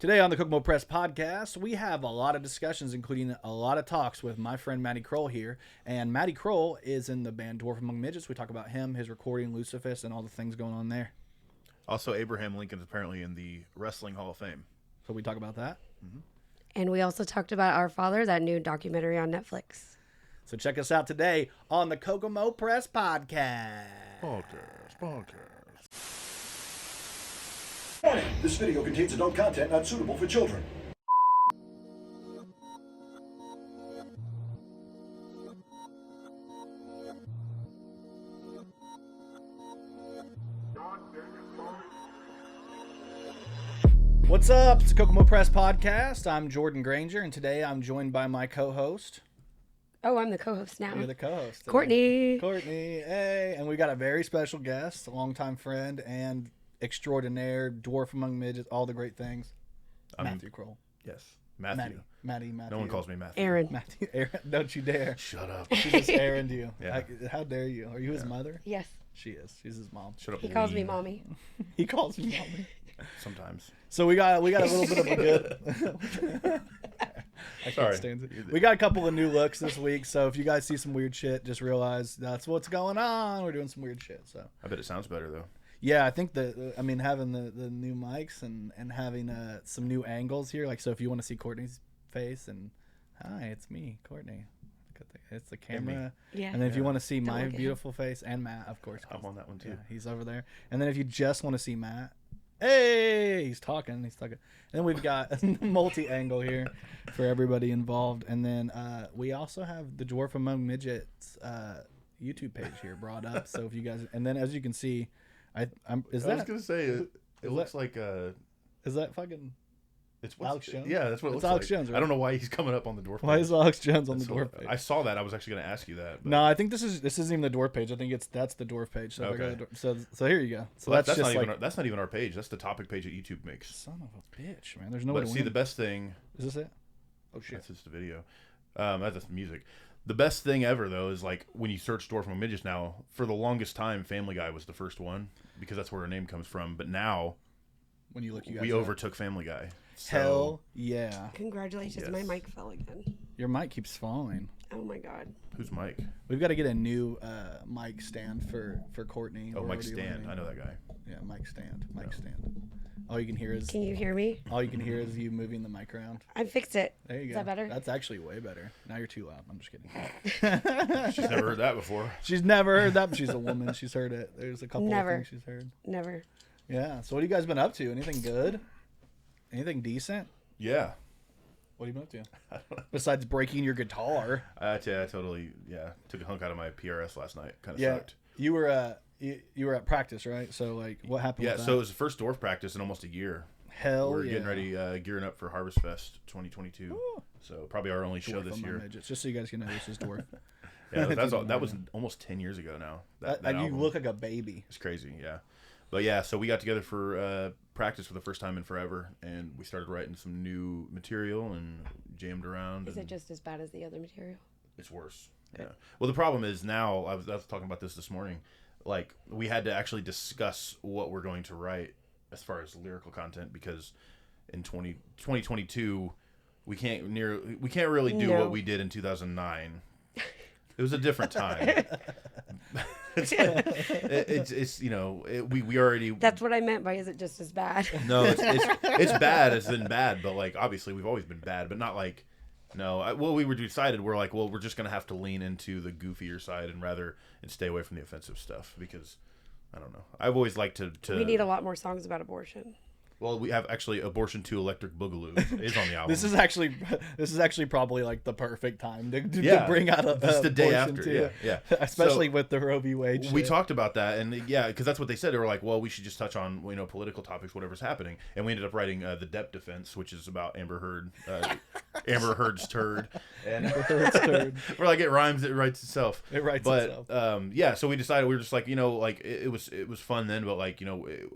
Today on the Kokomo Press Podcast, we have a lot of discussions, including a lot of talks with my friend Matty Crull here. And Matty Crull is in the band Dwarf Among Midgets. We talk about him, his recording, Lucifus, and all the things going on there. Also, Abraham Lincoln's apparently in the Wrestling Hall of Fame. So we talk about that. Mm-hmm. And we also talked about Our Father, that new documentary on Netflix. So check us out today on the Kokomo Press Podcast. Podcast. Warning, this video contains adult content not suitable for children. What's up? It's the Kokomo Press Podcast. I'm Jordan Granger, and today I'm joined by my co-host. Oh, I'm the co-host now. You're the co-host. Courtney. Courtney, hey. And we got a very special guest, a longtime friend, and extraordinaire, dwarf among midgets, all the great things. Matty Crull. Yes. Matthew. Matty. No one calls me Matthew. Aaron. Matthew. Aaron. Don't you dare. Shut up. She just Aaroned you. Yeah. How dare you? Are you his mother? Yes. She is. She's his mom. Shut up. He calls me mommy. He calls me mommy. Sometimes. So we got a little bit of a good. I can't stand it. We got a couple of new looks this week, so if you guys see some weird shit, just realize that's what's going on. We're doing some weird shit. So I bet it sounds better though. yeah, I think having the new mics and having some new angles here, like so if you want to see Courtney's face and hi, it's me, Courtney. It's the camera. Yeah. And then if you want to see Don't my look at beautiful face and Matt, of course. I'm on that one too. Yeah, he's over there. And then if you just want to see Matt, hey, he's talking. And then we've got multi-angle here for everybody involved. And then we also have the Dwarf Among Midgets YouTube page here brought up. So if you guys, and then as you can see, I was gonna say it looks like is that fucking it's Alex Jones? Yeah, that's what it looks Alex like. Jones, right? I don't know why he's coming up on the dwarf. Why page. is Alex Jones on the dwarf page? I saw that. I was actually gonna ask you that. But... No, I think this isn't even the dwarf page. I think that's the dwarf page. So Okay. So here you go. So well, that's just that's not even our page. That's the topic page that YouTube makes. Son of a bitch, man. There's no way But to see, win. the best thing. Is this it? Oh shit. That's just the video. That's just the music. The best thing ever though is like when you search Dwarf Among Midgets now. For the longest time, Family Guy was the first one because that's where our name comes from. But now, When you look, you guys we up. overtook Family Guy. So, Hell yeah. Congratulations. Yes. My mic fell again. Your mic keeps falling. Oh my God. Who's Mike? We've got to get a new mic stand for Courtney. Oh, We're Mike already Stand. learning. I know that guy. Yeah, mic stand. All you can hear is Can you hear me? you moving the mic around. I fixed it. There you go. Is that better? That's actually way better. Now you're too loud. I'm just kidding. She's never heard that before. She's never heard that, but she's a woman. She's heard it. There's a couple Never. of things she's heard. Never. Yeah. So what have you guys been up to? Anything good? Anything decent? Yeah. What have you been up to? Besides breaking your guitar. I totally, took a hunk out of my PRS last night. Kind of Yeah. sucked. You were you were at practice, right? So like, what happened? Yeah, with so it that? was the first dwarf practice in almost a year. Hell We're yeah. getting ready, gearing up for Harvest Fest 2022. Ooh. So probably our only show Dwarf this Among year. Midgets, just so you guys can know, this is dwarf. Yeah, If you don't that know. was almost 10 years ago now. That And you album. look like a baby. It's crazy, yeah. But yeah, so we got together for practice for the first time in forever, and we started writing some new material and jammed around. Is and it just as bad as the other material? It's worse. Yeah. Well, the problem is now, I was talking about this morning, like we had to actually discuss what we're going to write as far as lyrical content because in 2022 we can't really do what we did in 2009. It was a different time. it's we already. That's what I meant by is it just as bad? No, it's bad as in bad, but like obviously we've always been bad, but not like. No, we were decided we're like, well, we're just gonna have to lean into the goofier side and stay away from the offensive stuff because I don't know. I've always liked to. We need a lot more songs about abortion. Well, we have actually Abortion 2 Electric Boogaloo is on the album. This is actually probably like the perfect time to bring out Just the day Abortion after, too. yeah. Especially So, with the Roe v. Wade shit. We talked about that, and because that's what they said. They were like, well, we should just touch on political topics, whatever's happening, and we ended up writing the Depp defense, which is about Amber Heard's turd, and we're like, it rhymes, it writes itself. It writes but, itself. So we decided we were just like, it was fun then, but like,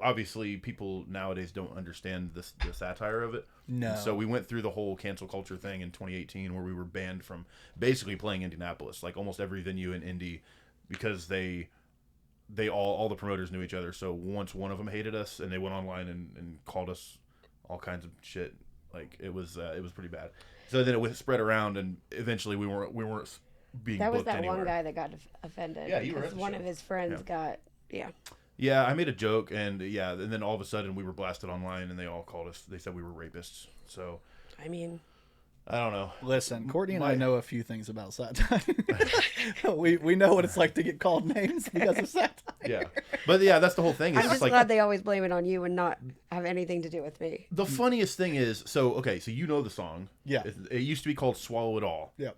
obviously people nowadays don't understand the satire of it. No. And so we went through the whole cancel culture thing in 2018 where we were banned from basically playing Indianapolis, like almost every venue in Indy, because they all the promoters knew each other. So once one of them hated us and they went online and called us all kinds of shit. Like it was pretty bad. So then it was spread around, and eventually we weren't being That was booked that anywhere. one guy that got offended. Yeah, you were at because the one show. of his friends got Yeah, I made a joke, and then all of a sudden we were blasted online, and they all called us. They said we were rapists. So I mean, I don't know. Listen, Courtney and I know a few things about satire. we know what it's like to get called names because of satire. Yeah, but yeah, that's the whole thing. It's I'm just like glad they always blame it on you and not have anything to do with me. the funniest thing is, so you know the song. Yeah. It used to be called "Swallow It All." Yep.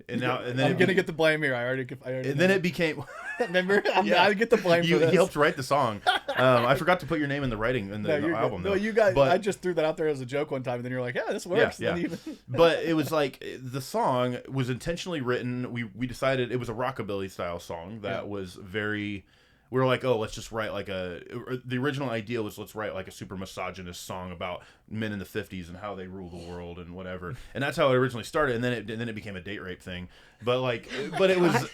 And now, and I'm then gonna get the blame here. I already and then it became. remember. I get the blame You for this. helped write the song. I forgot to put your name in the writing in the you're album. good. No, though. you guys. But, I just threw that out there as a joke one time, and then you're like, "Yeah, this works." Yeah, And yeah. then But it was like the song was intentionally written. We decided it was a rockabilly style song that was very. We were like, oh, let's just write like the original idea was let's write like a super misogynist song about men in the 50s and how they rule the world and whatever. And that's how it originally started. And then it became a date rape thing. But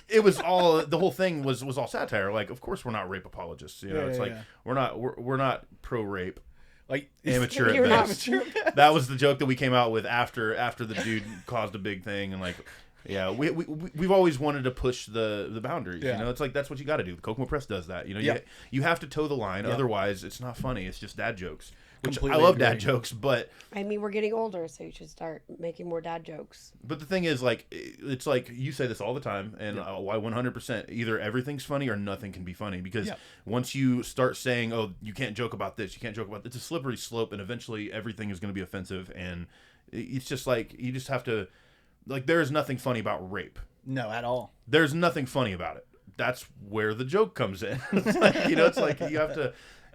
it was all, the whole thing was all satire. Like, of course we're not rape apologists. You know, we're not pro rape. like Amateur You're at not best. amateur at best. That was the joke that we came out with after the dude caused a big thing, and like, yeah, we've always wanted to push the boundaries. Yeah. You know, it's like that's what you got to do. The Kokomo Press does that. You know, Yeah. you have to toe the line, Yeah. otherwise it's not funny. It's just dad jokes. Which Completely I love agree. dad jokes, but I mean, we're getting older, so you should start making more dad jokes. the thing is, like, it's like you say this all the time, and I 100%. Either everything's funny or nothing can be funny, because once you start saying, "Oh, you can't joke about this," you can't joke about this, it's a slippery slope, and eventually everything is going to be offensive, and it's just like you just have to, like, there is nothing funny about rape. No, at all. There's nothing funny about it. That's where the joke comes in. It's like, you know, it's like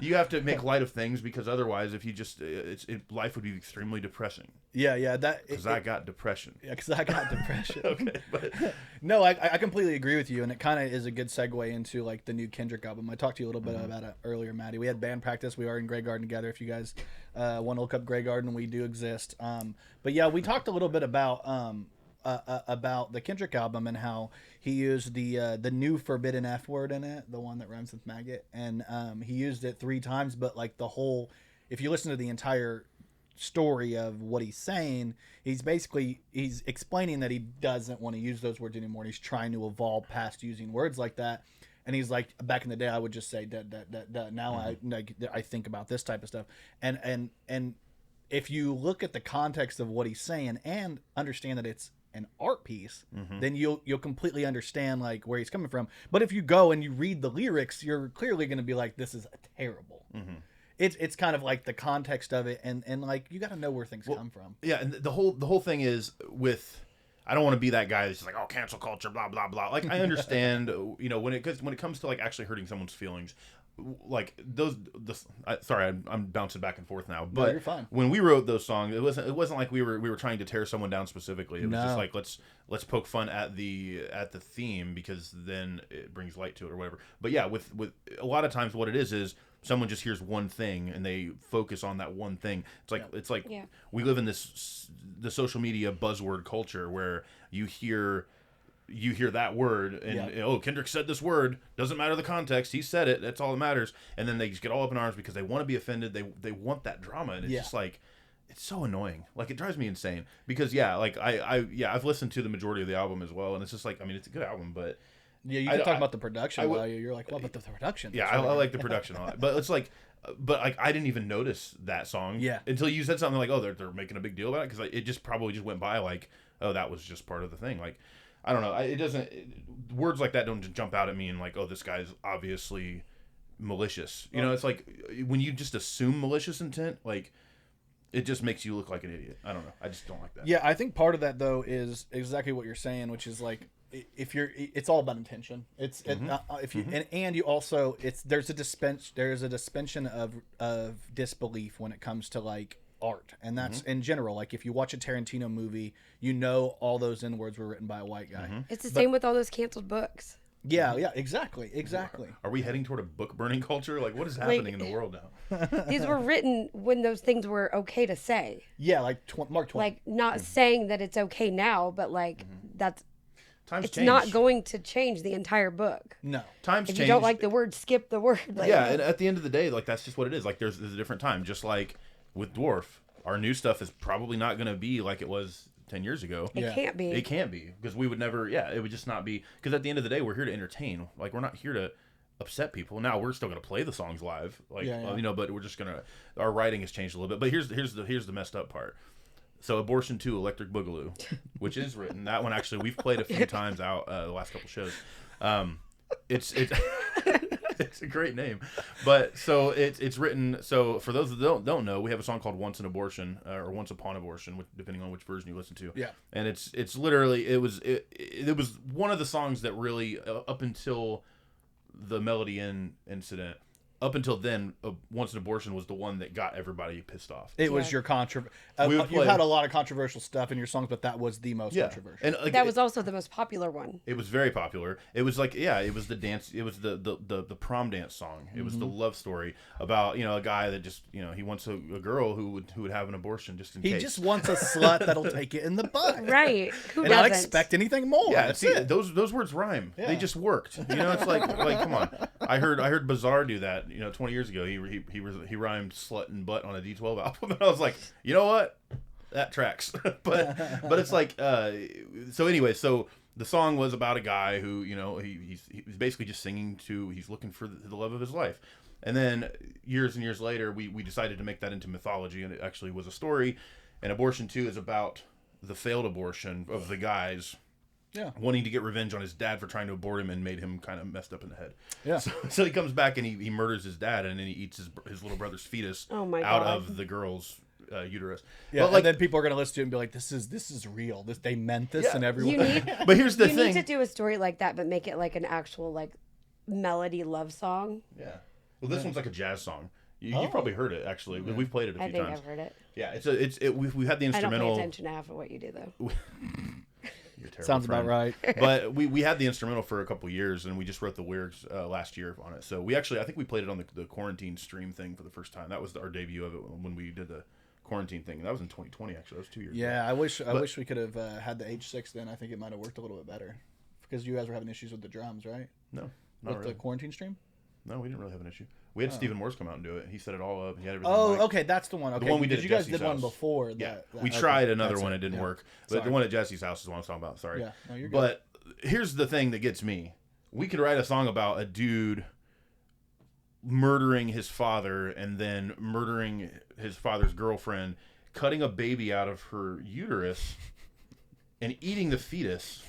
you have to make light of things, because otherwise, if you just, life would be extremely depressing. Yeah, Because I got depression. Yeah, because I got depression. Okay, but No, I completely agree with you, and it kind of is a good segue into like the new Kendrick album. I talked to you a little bit about it earlier, Matty. We had band practice. We are in Grey Garden together. If you guys want to look up Grey Garden, we do exist. But yeah, we talked a little bit about the Kendrick album and how he used the new forbidden F word in it, the one that rhymes with maggot, and he used it 3 times. But like the whole, if you listen to the entire story of what he's saying, he's explaining that he doesn't want to use those words anymore. He's trying to evolve past using words like that. And he's like, back in the day, I would just say da. Now I think about this type of stuff. And if you look at the context of what he's saying and understand that it's an art piece, then you'll completely understand like where he's coming from. But if you go and you read the lyrics, you're clearly going to be like, this is terrible. It's kind of like the context of it, and like you got to know where things come from. yeah, and the whole thing is with, I don't want to be that guy that's just like, oh, cancel culture, blah blah blah. Like, I understand, you know, when it comes to like actually hurting someone's feelings, like sorry, I'm bouncing back and forth now, but you're fine. when we wrote those songs, it wasn't like we were trying to tear someone down specifically. It was just like, let's poke fun at the theme, because then it brings light to it or whatever. But yeah, with a lot of times what it is someone just hears one thing and they focus on that one thing. It's like we live in the social media buzzword culture where you hear that word and oh, Kendrick said this word, doesn't matter the context, he said it, that's all that matters, and then they just get all up in arms because they want to be offended, they want that drama, and it's just like, it's so annoying. Like, it drives me insane, because I've listened to the majority of the album as well, and it's just like, I mean, it's a good album, but Yeah, you can talk about the production value. You're like, well, but the production. Yeah, I like the production on it, but it's like, I didn't even notice that song until you said something like, oh, they're making a big deal about it, because it just probably just went by like, oh, that was just part of the thing. Like, I don't know. Words like that don't just jump out at me and like, oh, this guy's obviously malicious. You know, it's like when you just assume malicious intent, like, it just makes you look like an idiot. I don't know. I just don't like that. Yeah, I think part of that though is exactly what you're saying, which is like, it's all about intention. It's if you and you also there's a suspension of disbelief when it comes to like art, and that's in general. Like, if you watch a Tarantino movie, you know all those N words were written by a white guy. It's the same with all those canceled books. Yeah, exactly. Are we heading toward a book burning culture? Like, what is happening in the world now? These were written when those things were okay to say. Yeah, like Mark Twain. Like, not saying that it's okay now, but like Times it's change. not going to change the entire book. No. Times If change. you don't like the word, skip the word. Like, yeah, and at the end of the day, like, that's just what it is. Like, there's a different time. Just like with Dwarf, our new stuff is probably not going to be like it was 10 years ago. It can't be. It can't be, because we would never, it would just not be, because at the end of the day, we're here to entertain. Like, we're not here to upset people. Now, we're still going to play the songs live, like, you know, but we're just going to, our writing has changed a little bit. But here's the messed up part. So Abortion 2, Electric Boogaloo, which is written, that one actually, we've played a few times out the last couple shows. It's it's a great name, but so it's written. So for those that don't know, we have a song called "Once an Abortion" or "Once Upon Abortion," depending on which version you listen to. Yeah, and it's literally it was one of the songs that really up until the Melody Inn incident. Up until then, Once an Abortion was the one that got everybody pissed off. It was your you had a lot of controversial stuff in your songs, but that was the most controversial. And that was also the most popular one. It was very popular. It was like, it was the dance. It was the prom dance song. It was the love story about, a guy that just, he wants a girl who would have an abortion just in case. He just wants a slut that'll take it in the butt. Right. Who and doesn't? not expect anything more. Yeah, see, those words rhyme. Yeah. They just worked. It's like come on. I heard Bizarre do that. 20 years ago, he rhymed slut and butt on a D12 album, and I was like, you know what, that tracks. but it's like, so anyway, so the song was about a guy who, he's basically just singing he's looking for the love of his life, and then years and years later, we decided to make that into mythology, and it actually was a story. And Abortion 2 is about the failed abortion of the guys. Yeah, wanting to get revenge on his dad for trying to abort him and made him kind of messed up in the head. Yeah. So he comes back and he murders his dad, and then he eats his little brother's fetus out of the girl's uterus. Yeah, but and then people are going to listen to it and be like, "This is real. They meant this," and everyone. But here's the thing: you need to do a story like that, but make it like an actual melody love song. Yeah. Well, this one's like a jazz song. You've probably heard it, actually. Yeah. We've played it a few times. I think I've heard it. Yeah, we've had the instrumental. I don't pay attention to half of what you do though. Sounds about right. But we had the instrumental for a couple years, and we just wrote the lyrics last year on it. So I think we played it on the quarantine stream thing for the first time. That was our debut of it when we did the quarantine thing. That was in 2020, actually. That was 2 years ago. I wish we could have had the H6 then. I think it might have worked a little bit better. Because you guys were having issues with the drums, right? No, not really. The quarantine stream? No, we didn't really have an issue. We had Stephen Morse come out and do it. He set it all up. He had everything. Okay, that's the one. Okay, the one we did. You guys did one before. Yeah, we tried another one. It didn't work. But the one at Jesse's house is what I'm talking about. Sorry. Yeah, no, you're good. But here's the thing that gets me. We could write a song about a dude murdering his father and then murdering his father's girlfriend, cutting a baby out of her uterus, and eating the fetus.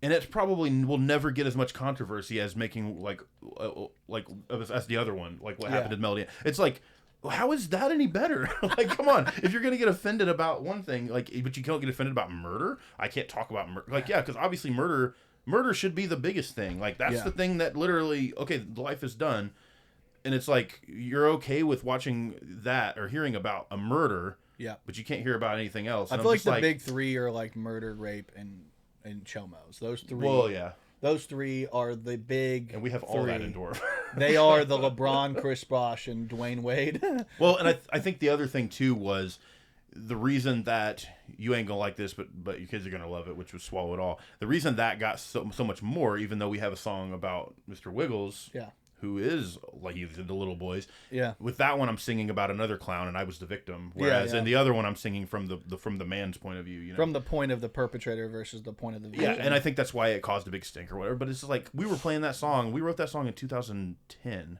And it probably will never get as much controversy as making as the other one, like what happened to Melody. It's like, how is that any better? Come on, if you're gonna get offended about one thing, but you can't get offended about murder. I can't talk about murder. Because obviously murder should be the biggest thing. That's the thing that literally, life is done, and it's like you're okay with watching that or hearing about a murder. Yeah, but you can't hear about anything else. I feel like the big three are murder, rape, and chomos. Those three. Well, yeah. Those three are the big. And we have all that in Dwarf. They are the LeBron, Chris Bosh, and Dwayne Wade. Well, and I think the other thing too was the reason that you ain't gonna like this, but your kids are gonna love it, which was Swallow It All. The reason that got so much more, even though we have a song about Mr. Wiggles. Yeah. Who is he's the little boys? Yeah. With that one, I'm singing about another clown, and I was the victim. Whereas in the other one, I'm singing from the man's point of view. From the point of the perpetrator versus the point of the victim. Yeah, and I think that's why it caused a big stink or whatever. But it's like we were playing that song. We wrote that song in 2010,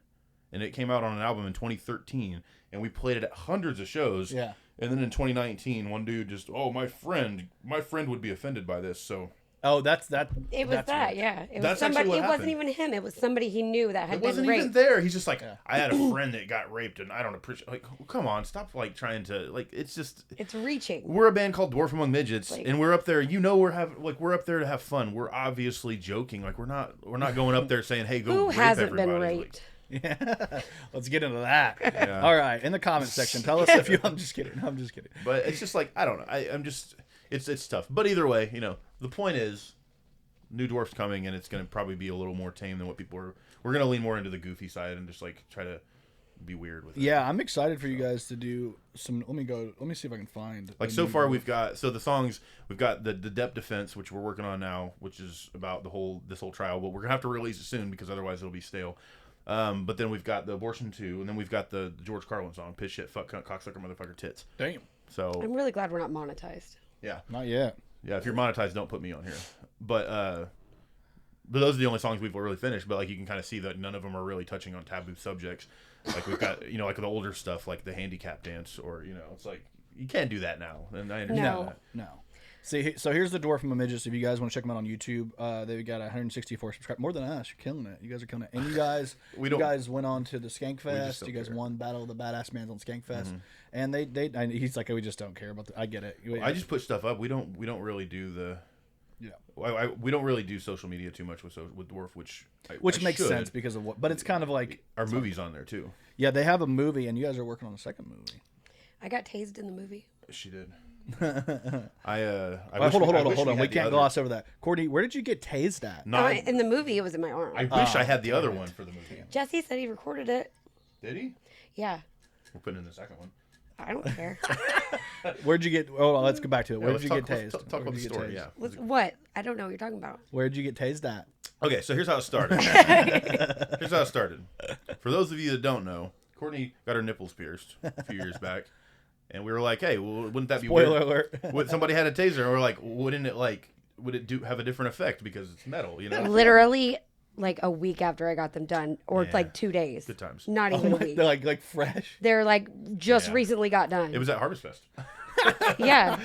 and it came out on an album in 2013, and we played it at hundreds of shows. Yeah. And then in 2019, one dude just, my friend would be offended by this, so. Oh, that's that. It was that, right. Yeah. It was somebody. It wasn't even him. It was somebody he knew that had been raped. It wasn't even there. He's just like, I had a friend that got raped, and I don't appreciate. Come on, stop trying to It's just. It's reaching. We're a band called Dwarf Among Midgets, and we're up there. We're up there to have fun. We're obviously joking. We're not going up there saying, "Hey, go Who rape hasn't everybody." Been raped? Yeah, let's get into that. Yeah. All right, in the comment section, tell us if you. I'm just kidding. But it's just I don't know. I'm just. It's tough. But either way, the point is. New Dwarf's coming, and it's going to probably be a little more tame than what people are. We're going to lean more into the goofy side and just try to be weird with it. Yeah, I'm excited for you guys to do some. Let me see if I can find. So far we've got the songs. We've got the Dep Defense, which we're working on now, which is about this whole trial. But we're gonna have to release it soon because otherwise it'll be stale. But then we've got the abortion too, and then we've got the George Carlin song, "Piss Shit Fuck Cunt Cocksucker Motherfucker Tits." Damn. So I'm really glad we're not monetized. yeah, Not yet. yeah. If you're monetized, don't put me on here. But those are the only songs we've really finished. But like you can kind of see that none of them are really touching on taboo subjects. Like we've got like the older stuff, like the handicap dance, or it's like you can't do that now. And I understand that. No. See, so here's the Dwarf from a Midget. So if you guys want to check them out on YouTube, they've got 164 subscribers. More than us. You're killing it. You guys are killing it. And you guys, guys went on to the Skank Fest. You guys won Battle of the Badass Mans on Skank Fest. And he's like, we just don't care about I get it. I just put stuff up. We don't really do the. Yeah. We don't really do social media too much with Dwarf, which makes sense because of what. But it's kind of like our movie's on there too. Yeah, they have a movie, and you guys are working on a second movie. I got tased in the movie. She did. Hold on. We can't gloss over that. Courtney, where did you get tased at? In the movie, it was in my arm. I wish I had the other one for the movie. Jesse said he recorded it. Did he? Yeah. We're putting in the second one. I don't care. Where'd you get? Oh, let's go back to it. Where did you get tased? Talk about the story. Yeah. What? I don't know what you're talking about. Where'd you get tased at? Okay, so here's how it started. For those of you that don't know, Courtney got her nipples pierced a few years back, and we were like, "Hey, well, wouldn't that be Spoiler weird? alert. When somebody had a taser?" And we're like, "Wouldn't it would it have a different effect because it's metal?" Literally, like a week after I got them done, or like 2 days. Good times. Not even a week. They're like fresh. They're like just recently got done. It was at Harvest Fest. Yeah.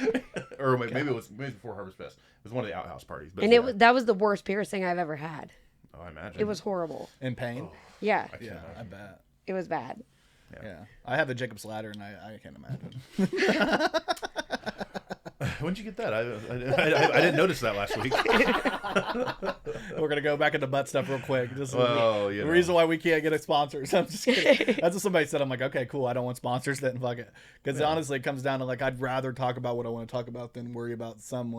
Or maybe it was before Harvest Fest. It was one of the Outhouse parties. But and that was the worst piercing I've ever had. Oh, I imagine. It was horrible. In pain? Oh, Yeah. I bet. It was bad. Yeah. I have a Jacob's ladder, and I can't imagine. When'd you get that? I didn't notice that last week. We're gonna go back into butt stuff real quick. This is the reason why we can't get a sponsor. I'm just kidding. That's what somebody said. I'm like, okay, cool. I don't want sponsors. Then fuck it. Because honestly, it comes down to like I'd rather talk about what I want to talk about than worry about some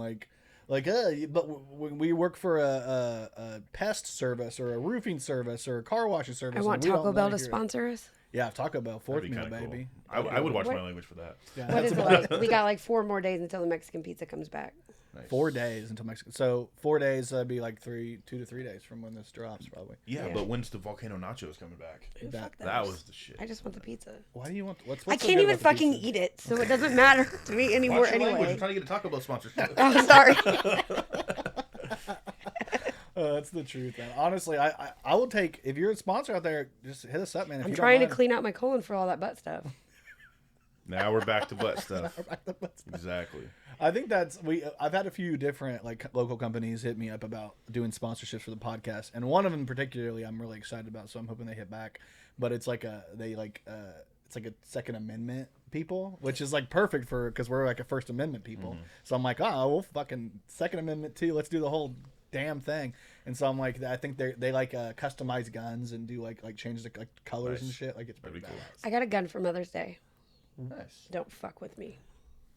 but when we work for a pest service or a roofing service or a car washing service. I want Taco Bell to sponsor us. Yeah, Taco Bell, fourth meal, baby. Cool. I would watch my language for that. Yeah, what is it like? We got like 4 more days until the Mexican pizza comes back. Nice. 4 days until Mexico. So 4 days be like 2 to 3 days from when this drops, probably. Yeah, but when's the volcano nachos coming back? That was the shit. I just want the pizza. Why do you want? What's I can't even fucking eat it, so it doesn't matter to me anymore. Anyway, I'm trying to get a Taco Bell sponsorship. Oh, sorry. That's the truth, man. Honestly, I will take if you're a sponsor out there. Just hit us up, man. If I'm you trying don't to clean out my colon for all that butt stuff. Now we're back to butt stuff. Exactly. I think I've had a few different like local companies hit me up about doing sponsorships for the podcast, and one of them particularly I'm really excited about. So I'm hoping they hit back. But it's like it's like a Second Amendment people, which is like perfect because we're like a First Amendment people. Mm-hmm. So I'm like, we'll fucking Second Amendment too. Let's do the whole damn thing. And so I'm like, I think they like customize guns and do like change the like colors and shit. Like it's pretty cool. I got a gun for Mother's Day. Nice. Don't fuck with me.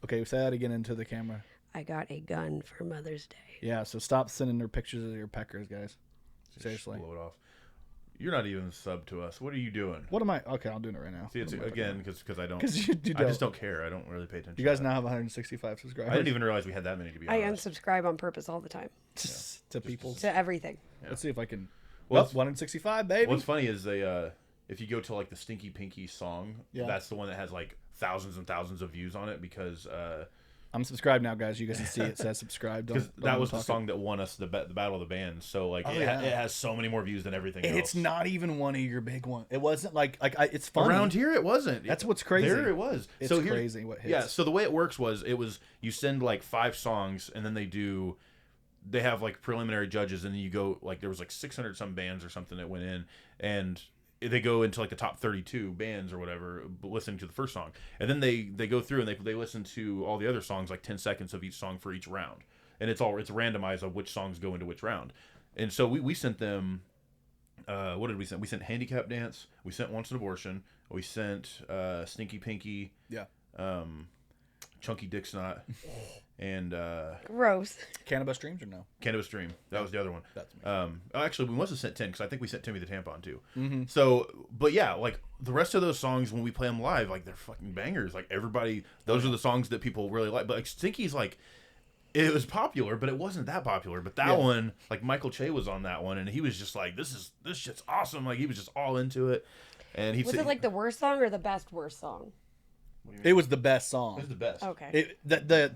Okay, say that again into the camera. I got a gun for Mother's Day. Yeah, so stop sending her pictures of your peckers, guys. Seriously. Blow it off. You're not even sub to us. What are you doing? What am I? Okay, I'm doing it right now. See, it's again because I don't. Because you don't. I just don't care. I don't really pay attention. You guys now have 165 subscribers. I didn't even realize we had that many. To be honest, I unsubscribe on purpose all the time. To people. To everything. Yeah. Let's see if I can. Well, 165, baby. What's funny is if you go to like the Stinky Pinky song, that's the one that has like thousands and thousands of views on it because. I'm subscribed now, guys. You guys can see it says subscribe. Because that was the song that won us the Battle of the Bands. So like it has so many more views than everything else. It's not even one of your big ones. It wasn't it's funny. Around here it wasn't. That's what's crazy. There it was. It's so crazy what hits. Yeah, so the way it works was you send like 5 songs and then they have like preliminary judges and then you go like there was like 600 some bands or something that went in and they go into like the top 32 bands or whatever listening to the first song and then they go through and they listen to all the other songs like 10 seconds of each song for each round and it's randomized of which songs go into which round and so we sent them what did we send? We sent Handicap Dance, we sent Once an Abortion, we sent Stinky Pinky, Chunky Dick Snot, and gross. Cannabis Dreams or no? Cannabis Dream. That was the other one. That's me. Actually, we must have sent 10 because I think we sent Timmy the Tampon too. Mm-hmm. So, but yeah, like the rest of those songs when we play them live, like they're fucking bangers. Like everybody, those are the songs that people really like. But like Stinky's like, It was popular, but it wasn't that popular. But that one, like Michael Che was on that one, and he was just like, "This shit's awesome!" Like he was just all into it. And was it like the worst song or the best worst song? It was the best song. It was the best. Okay.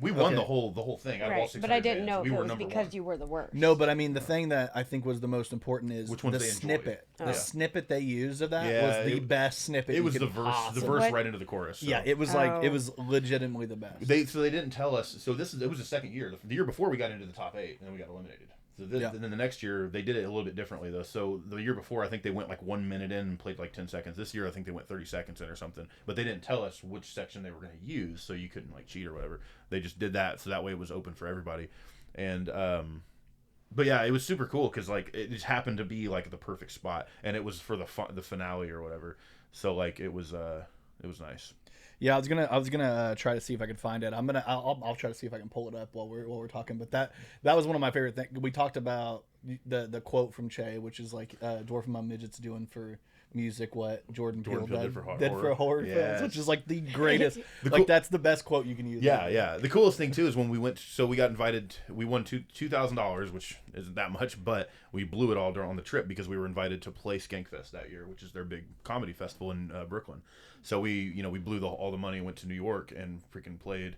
We won the whole thing. Right, but I didn't know if it was because you were the worst. No, but I mean, the thing that I think was the most important is which ones the they snippet. enjoyed. The snippet they used of that was the best snippet. It was the verse right into the chorus. So. Yeah, it was like it was legitimately the best. They didn't tell us. So it was the second year. The year before we got into the top 8, and then we got eliminated. So and then the next year they did it a little bit differently though. So the year before I think they went like 1 minute in and played like 10 seconds. This year I think they went 30 seconds in or something. But they didn't tell us which section they were going to use, so you couldn't like cheat or whatever. They just did that so that way it was open for everybody. And but yeah, it was super cool because like it just happened to be like the perfect spot, and it was for the finale or whatever. So like it was nice. Yeah, I was gonna try to see if I could find it. I'll try to see if I can pull it up while we're talking. But that was one of my favorite things. We talked about the quote from Che, which is like Dwarf Among Midgets doing for music what Jordan Peele did for horror films, which is like the greatest. That's the best quote you can use. Yeah. The coolest thing too is when we went. So we got invited. We won $2,000, which isn't that much, but we blew it all on the trip because we were invited to play Skankfest that year, which is their big comedy festival in Brooklyn. So we blew all the money and went to New York and freaking played.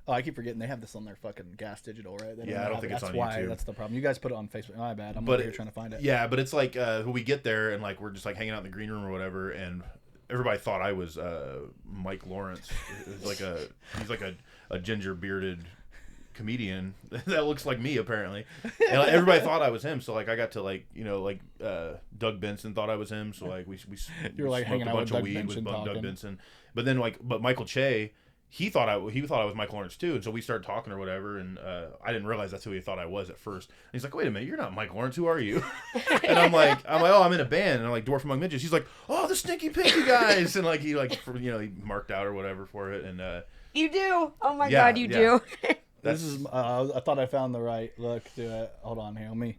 I keep forgetting they have this on their fucking Gas Digital, right? I don't think it's on YouTube. That's the problem. You guys put it on Facebook. My bad. I'm over here trying to find it. Yeah, but it's like we get there and like we're just like hanging out in the green room or whatever, and everybody thought I was Mike Lawrence. He's like a ginger bearded comedian that looks like me apparently, and like, everybody thought I was him. So like I got to Doug Benson thought I was him. So like we you were like hanging out with Doug Benson, Doug Benson, but then but Michael Che. He thought I was Mike Lawrence too, and so we started talking or whatever, and I didn't realize that's who he thought I was at first. And he's like, "Wait a minute, you're not Mike Lawrence. Who are you?" And I'm like, "Oh, I'm in a band." And I'm like, "Dwarf Among Midgets." He's like, "Oh, the Stinky Pinky guys," and like he marked out or whatever for it. And you do. Oh my God, you do. This is. I thought I found the right look to it. Hold on here. Let me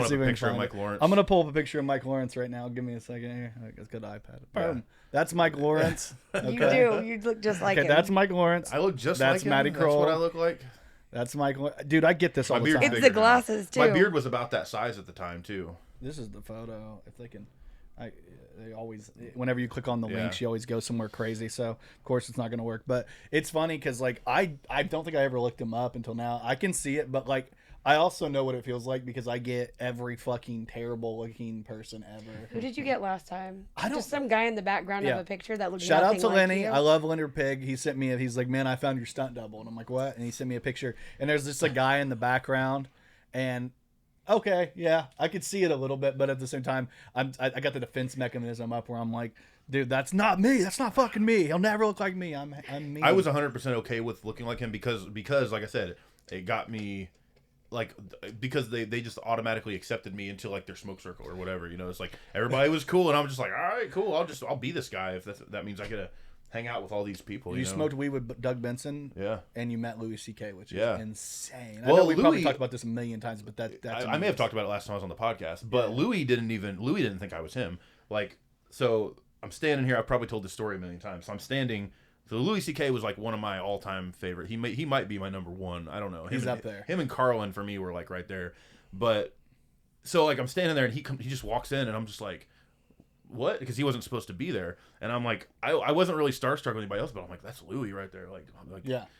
see a picture of Mike Lawrence. I'm gonna pull up a picture of Mike Lawrence right now. Give me a second here. It's got an iPad. Boom. Yeah. That's Mike Lawrence. Okay. You do. You look just like him. That's Mike Lawrence. I look just like him. That's Matty Crull. That's what I look like. That's Mike. Dude, I get this all the time. It's the glasses too. My beard was about that size at the time too. This is the photo. If they can, they always. Whenever you click on the link, she always goes somewhere crazy. So of course it's not gonna work. But it's funny because like I don't think I ever looked him up until now. I can see it, but like. I also know what it feels like because I get every fucking terrible looking person ever. Who did you get last time? Just some guy in the background of a picture that looks Shout out to like Lenny. You. I love Leonard Pig. He sent me. He's like, "Man, I found your stunt double," and I'm like, "What?" And he sent me a picture, and there's just a guy in the background, and okay, yeah, I could see it a little bit, but at the same time, I got the defense mechanism up where I'm like, dude, that's not me. That's not fucking me. He'll never look like me. I'm me. I was 100% okay with looking like him because like I said, it got me. Like because they just automatically accepted me into like their smoke circle or whatever, it's like everybody was cool and I'm just like, all right, cool, I'll be this guy if that means I get to hang out with all these people. You smoked weed with Doug Benson, and you met Louis C.K., which is insane. Well, I know we probably talked about this a million times, but that's I may have talked about it last time I was on the podcast, but Louis didn't think I was him. Like, so I'm standing here. I've probably told this story a million times. So I'm standing. So Louis C.K. was like one of my all-time favorite. He might be my number one. I don't know. He's up there. Him and Carlin for me were like right there. But so like I'm standing there and he just walks in and I'm just like, what? Because he wasn't supposed to be there. And I'm like, I wasn't really starstruck with anybody else, but I'm like, that's Louis right there. Like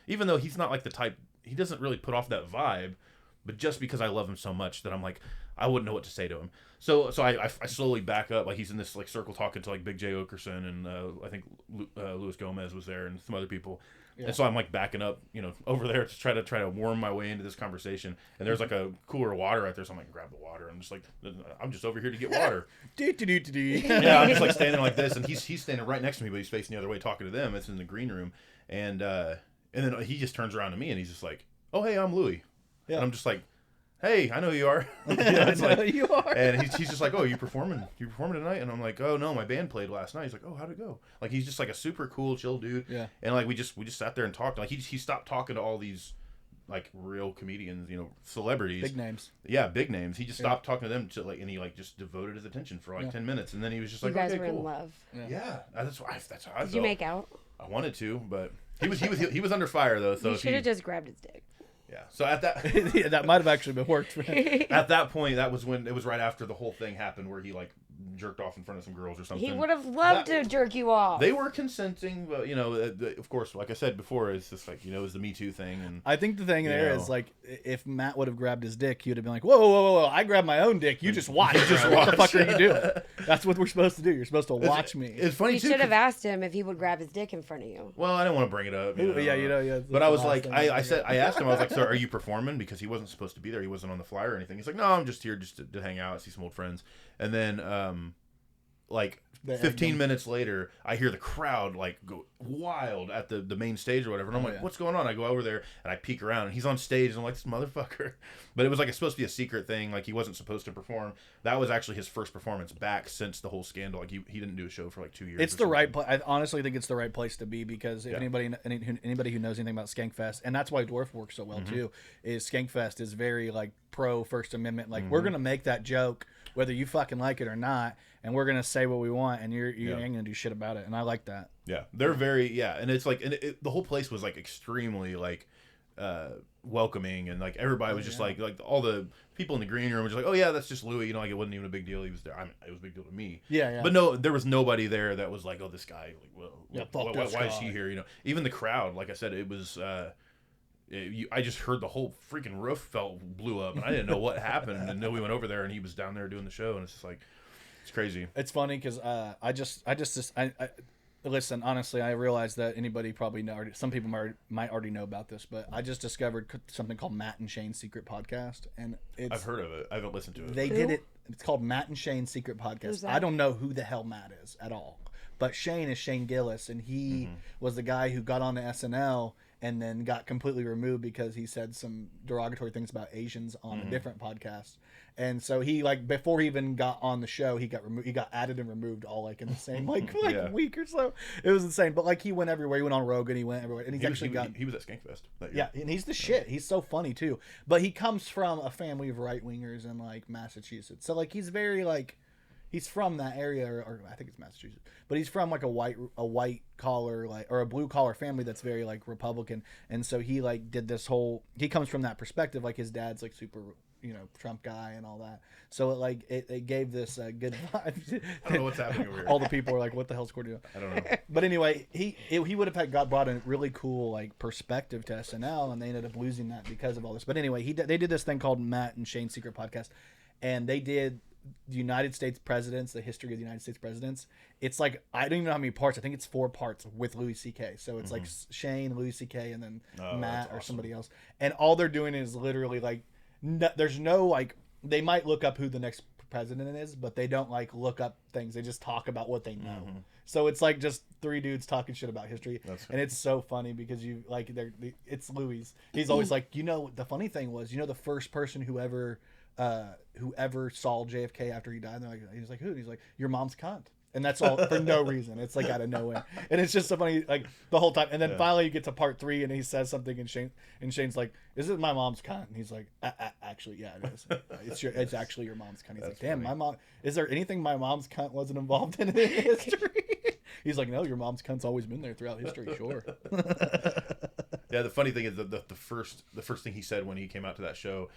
even though he's not like the type, he doesn't really put off that vibe. But just because I love him so much that I'm like, I wouldn't know what to say to him. So I slowly back up, like he's in this like circle talking to like Big J Okerson and I think Luis Gomez was there and some other people. Yeah. And so I'm like backing up, over there to try to worm my way into this conversation. And there's like a cooler of water right there, so I'm like, grab the water. I'm just like, I'm just over here to get water. Yeah, I'm just like standing like this, and he's standing right next to me, but he's facing the other way talking to them. It's in the green room, and then he just turns around to me and he's just like, oh hey, I'm Louis. Yeah. And I'm just like, hey, I know who you are. It's like, you are. And he's just like, oh, you performing tonight? And I'm like, oh no, my band played last night. He's like, oh, how'd it go? Like he's just like a super cool, chill dude. Yeah. And like we just sat there and talked. Like he stopped talking to all these like real comedians, celebrities. Big names. Yeah, big names. He just stopped talking to them and he like just devoted his attention for like 10 minutes, and then he was just like, you guys okay, were cool. in love. Yeah, that's how I felt. Did you make out? I wanted to, but he was under fire though. So you should have just grabbed his dick. Yeah. So at that Yeah, that might have actually been worked for him. at that point, that was when it was right after the whole thing happened where he like jerked off in front of some girls or something. He would have loved to jerk you off. They were consenting, but of course, like I said before, it's just like it was the Me Too thing, and I think the thing there is like if Matt would have grabbed his dick, he would have been like, whoa, whoa, whoa, whoa! I grabbed my own dick. You just watch. What the fuck are you doing? That's what we're supposed to do. You're supposed to watch me. It's funny You too. should have asked him if he would grab his dick in front of you. Well, I didn't want to bring it up. Yeah. But I was like, I asked him, I was like, so are you performing? Because he wasn't supposed to be there. He wasn't on the flyer or anything. He's like, no, I'm just here just to hang out, see some old friends. And then, like 15 minutes later, I hear the crowd like go wild at the main stage or whatever. And I'm like, what's going on? I go over there and I peek around and he's on stage and I'm like, this motherfucker. But it was like, it's supposed to be a secret thing. Like he wasn't supposed to perform. That was actually his first performance back since the whole scandal. Like he didn't do a show for like 2 years. It's the right place. I honestly think it's the right place to be because if anybody who knows anything about Skankfest, and that's why Dwarf works so well too, is Skankfest is very like pro First Amendment. Like we're gonna make that joke whether you fucking like it or not, and we're gonna say what we want, and you ain't gonna do shit about it. And I like that. Yeah, they're very and it's like the whole place was like extremely like welcoming, and like everybody was just like all the people in the green room were just like, oh yeah, that's just Louis, like it wasn't even a big deal. He was there. I mean, it was a big deal to me. Yeah. But no, there was nobody there that was like, oh, this guy, like, well, this why is guy. he here? Even the crowd, like I said, it was. I just heard the whole freaking roof blew up, and I didn't know what happened. And then we went over there, and he was down there doing the show, and it's just like, it's crazy. It's funny because I listen. Honestly, I realize that anybody probably some people might already know about this, but I just discovered something called Matt and Shane's Secret Podcast, and I've heard of it. I haven't listened to it. They did it. It's called Matt and Shane's Secret Podcast. Who's that? I don't know who the hell Matt is at all, but Shane is Shane Gillis, and he was the guy who got on the SNL and then got completely removed because he said some derogatory things about Asians on a different podcast. And so he like before he even got on the show, he got removed. He got added and removed all like in the same week or so. It was insane. But like he went everywhere. He went on Rogan. He went everywhere. And he was at Skankfest. Yeah, and he's the shit. He's so funny too. But he comes from a family of right wingers in like Massachusetts. So like he's very like he's from that area, or I think it's Massachusetts. But he's from like a white collar or a blue collar family that's very like Republican. And so he like did this whole. He comes from that perspective. Like his dad's like super. Trump guy and all that. So it gave this good vibe. I don't know what's happening over here. All the people are like, "What the hell's Courtney doing?" I don't know. But anyway, he would have brought a really cool like perspective to SNL, and they ended up losing that because of all this. But anyway, they did this thing called Matt and Shane's Secret Podcast, and they did the United States presidents, the history of the United States presidents. It's like I don't even know how many parts. I think it's 4 parts with Louis C.K. So it's like Shane, Louis C.K., and then Matt or somebody else. And all they're doing is literally like. No, there's no like they might look up who the next president is, but they don't like look up things. They just talk about what they know. So it's like just 3 dudes talking shit about history, and it's so funny because you like it's Louis. He's always like, the funny thing was, the first person who ever saw JFK after he died. He's like, who? And he's like, your mom's cunt. And that's all for no reason. It's like out of nowhere, and it's just so funny, like the whole time. And then finally, you get to part 3, and he says something, and Shane's like, "Is it my mom's cunt?" And he's like, "Actually, yeah, it is. It's actually your mom's cunt." He's like, "Damn, my mom. Is there anything my mom's cunt wasn't involved in history?" He's like, "No, your mom's cunt's always been there throughout history, sure." Yeah, the funny thing is that the first thing he said when he came out to that show,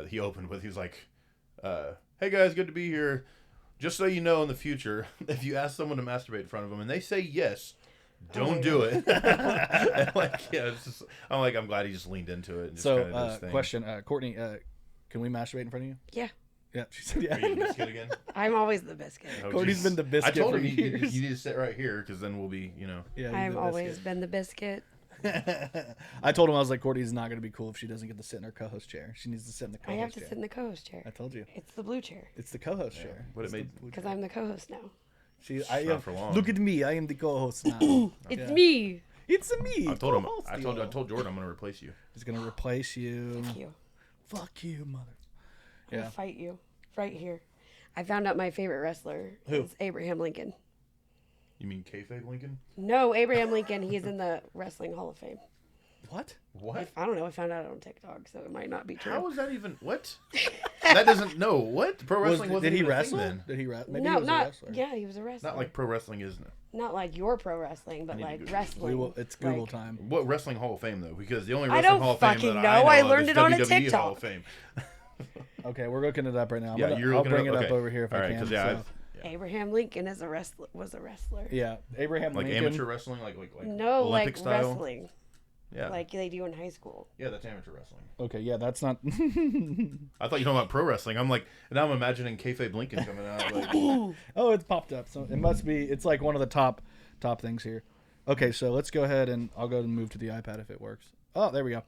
he opened with, he was like, "Hey guys, good to be here. Just so you know, in the future, if you ask someone to masturbate in front of them and they say yes, don't do it." And I'm glad he just leaned into it. And just kind of did his thing. Question, Courtney, can we masturbate in front of you? Yeah. Yeah, she said yeah. Are you the biscuit again? I'm always the biscuit. Oh, Courtney's been the biscuit. I told him for years. you need to sit right here because then we'll be, Yeah, I've always been the biscuit. I told him, I was like, Courtney's not going to be cool if she doesn't get to sit in her co-host chair. She needs to sit in the co-host chair. I have to sit in the co-host chair. I told you. It's the blue chair. It's the co-host chair. But it made Because I'm the co-host now. not for long. Look at me. I am the co-host now. It's me. It's me. I told Jordan I'm going to replace you. He's going to replace you. Fuck you. Fuck you, mother. I'm gonna fight you right here. I found out my favorite wrestler is Abraham Lincoln. You mean kayfabe Lincoln? No, Abraham Lincoln. He's in the Wrestling Hall of Fame. What? What? I don't know. I found out on TikTok, so it might not be true. How is that even what? That doesn't know what pro wrestling wasn't Did he even a thing wrestle? then. Did he wrestle? Maybe no, he was not. a wrestler. Yeah, he was a wrestler. Not like pro wrestling is. Not like your pro wrestling, but need to like Google. wrestling. It's Google Like, time. What wrestling Hall of Fame though? Because the only I wrestling don't Hall of Fame fucking that know. I I know learned of is it on a WWE Hall TikTok. of Fame. Okay, we're looking it up right now. Yeah, you're I'll looking bring it it up. up Okay. over here if All I right, can. 'cause, yeah, so. Abraham Lincoln is a wrestler. Was a wrestler. Yeah, Abraham Like Lincoln. amateur wrestling, like No, Olympic like style. wrestling, Yeah, like they do in high school. yeah, that's amateur wrestling. Okay, yeah, that's not. I thought you were talking about pro wrestling. I'm like, now I'm imagining kayfabe Lincoln coming out. Like, Oh, it's popped up. So it must be. It's like one of the top things here. Okay, so let's go ahead and I'll go and move to the iPad if it works. Oh, there we go.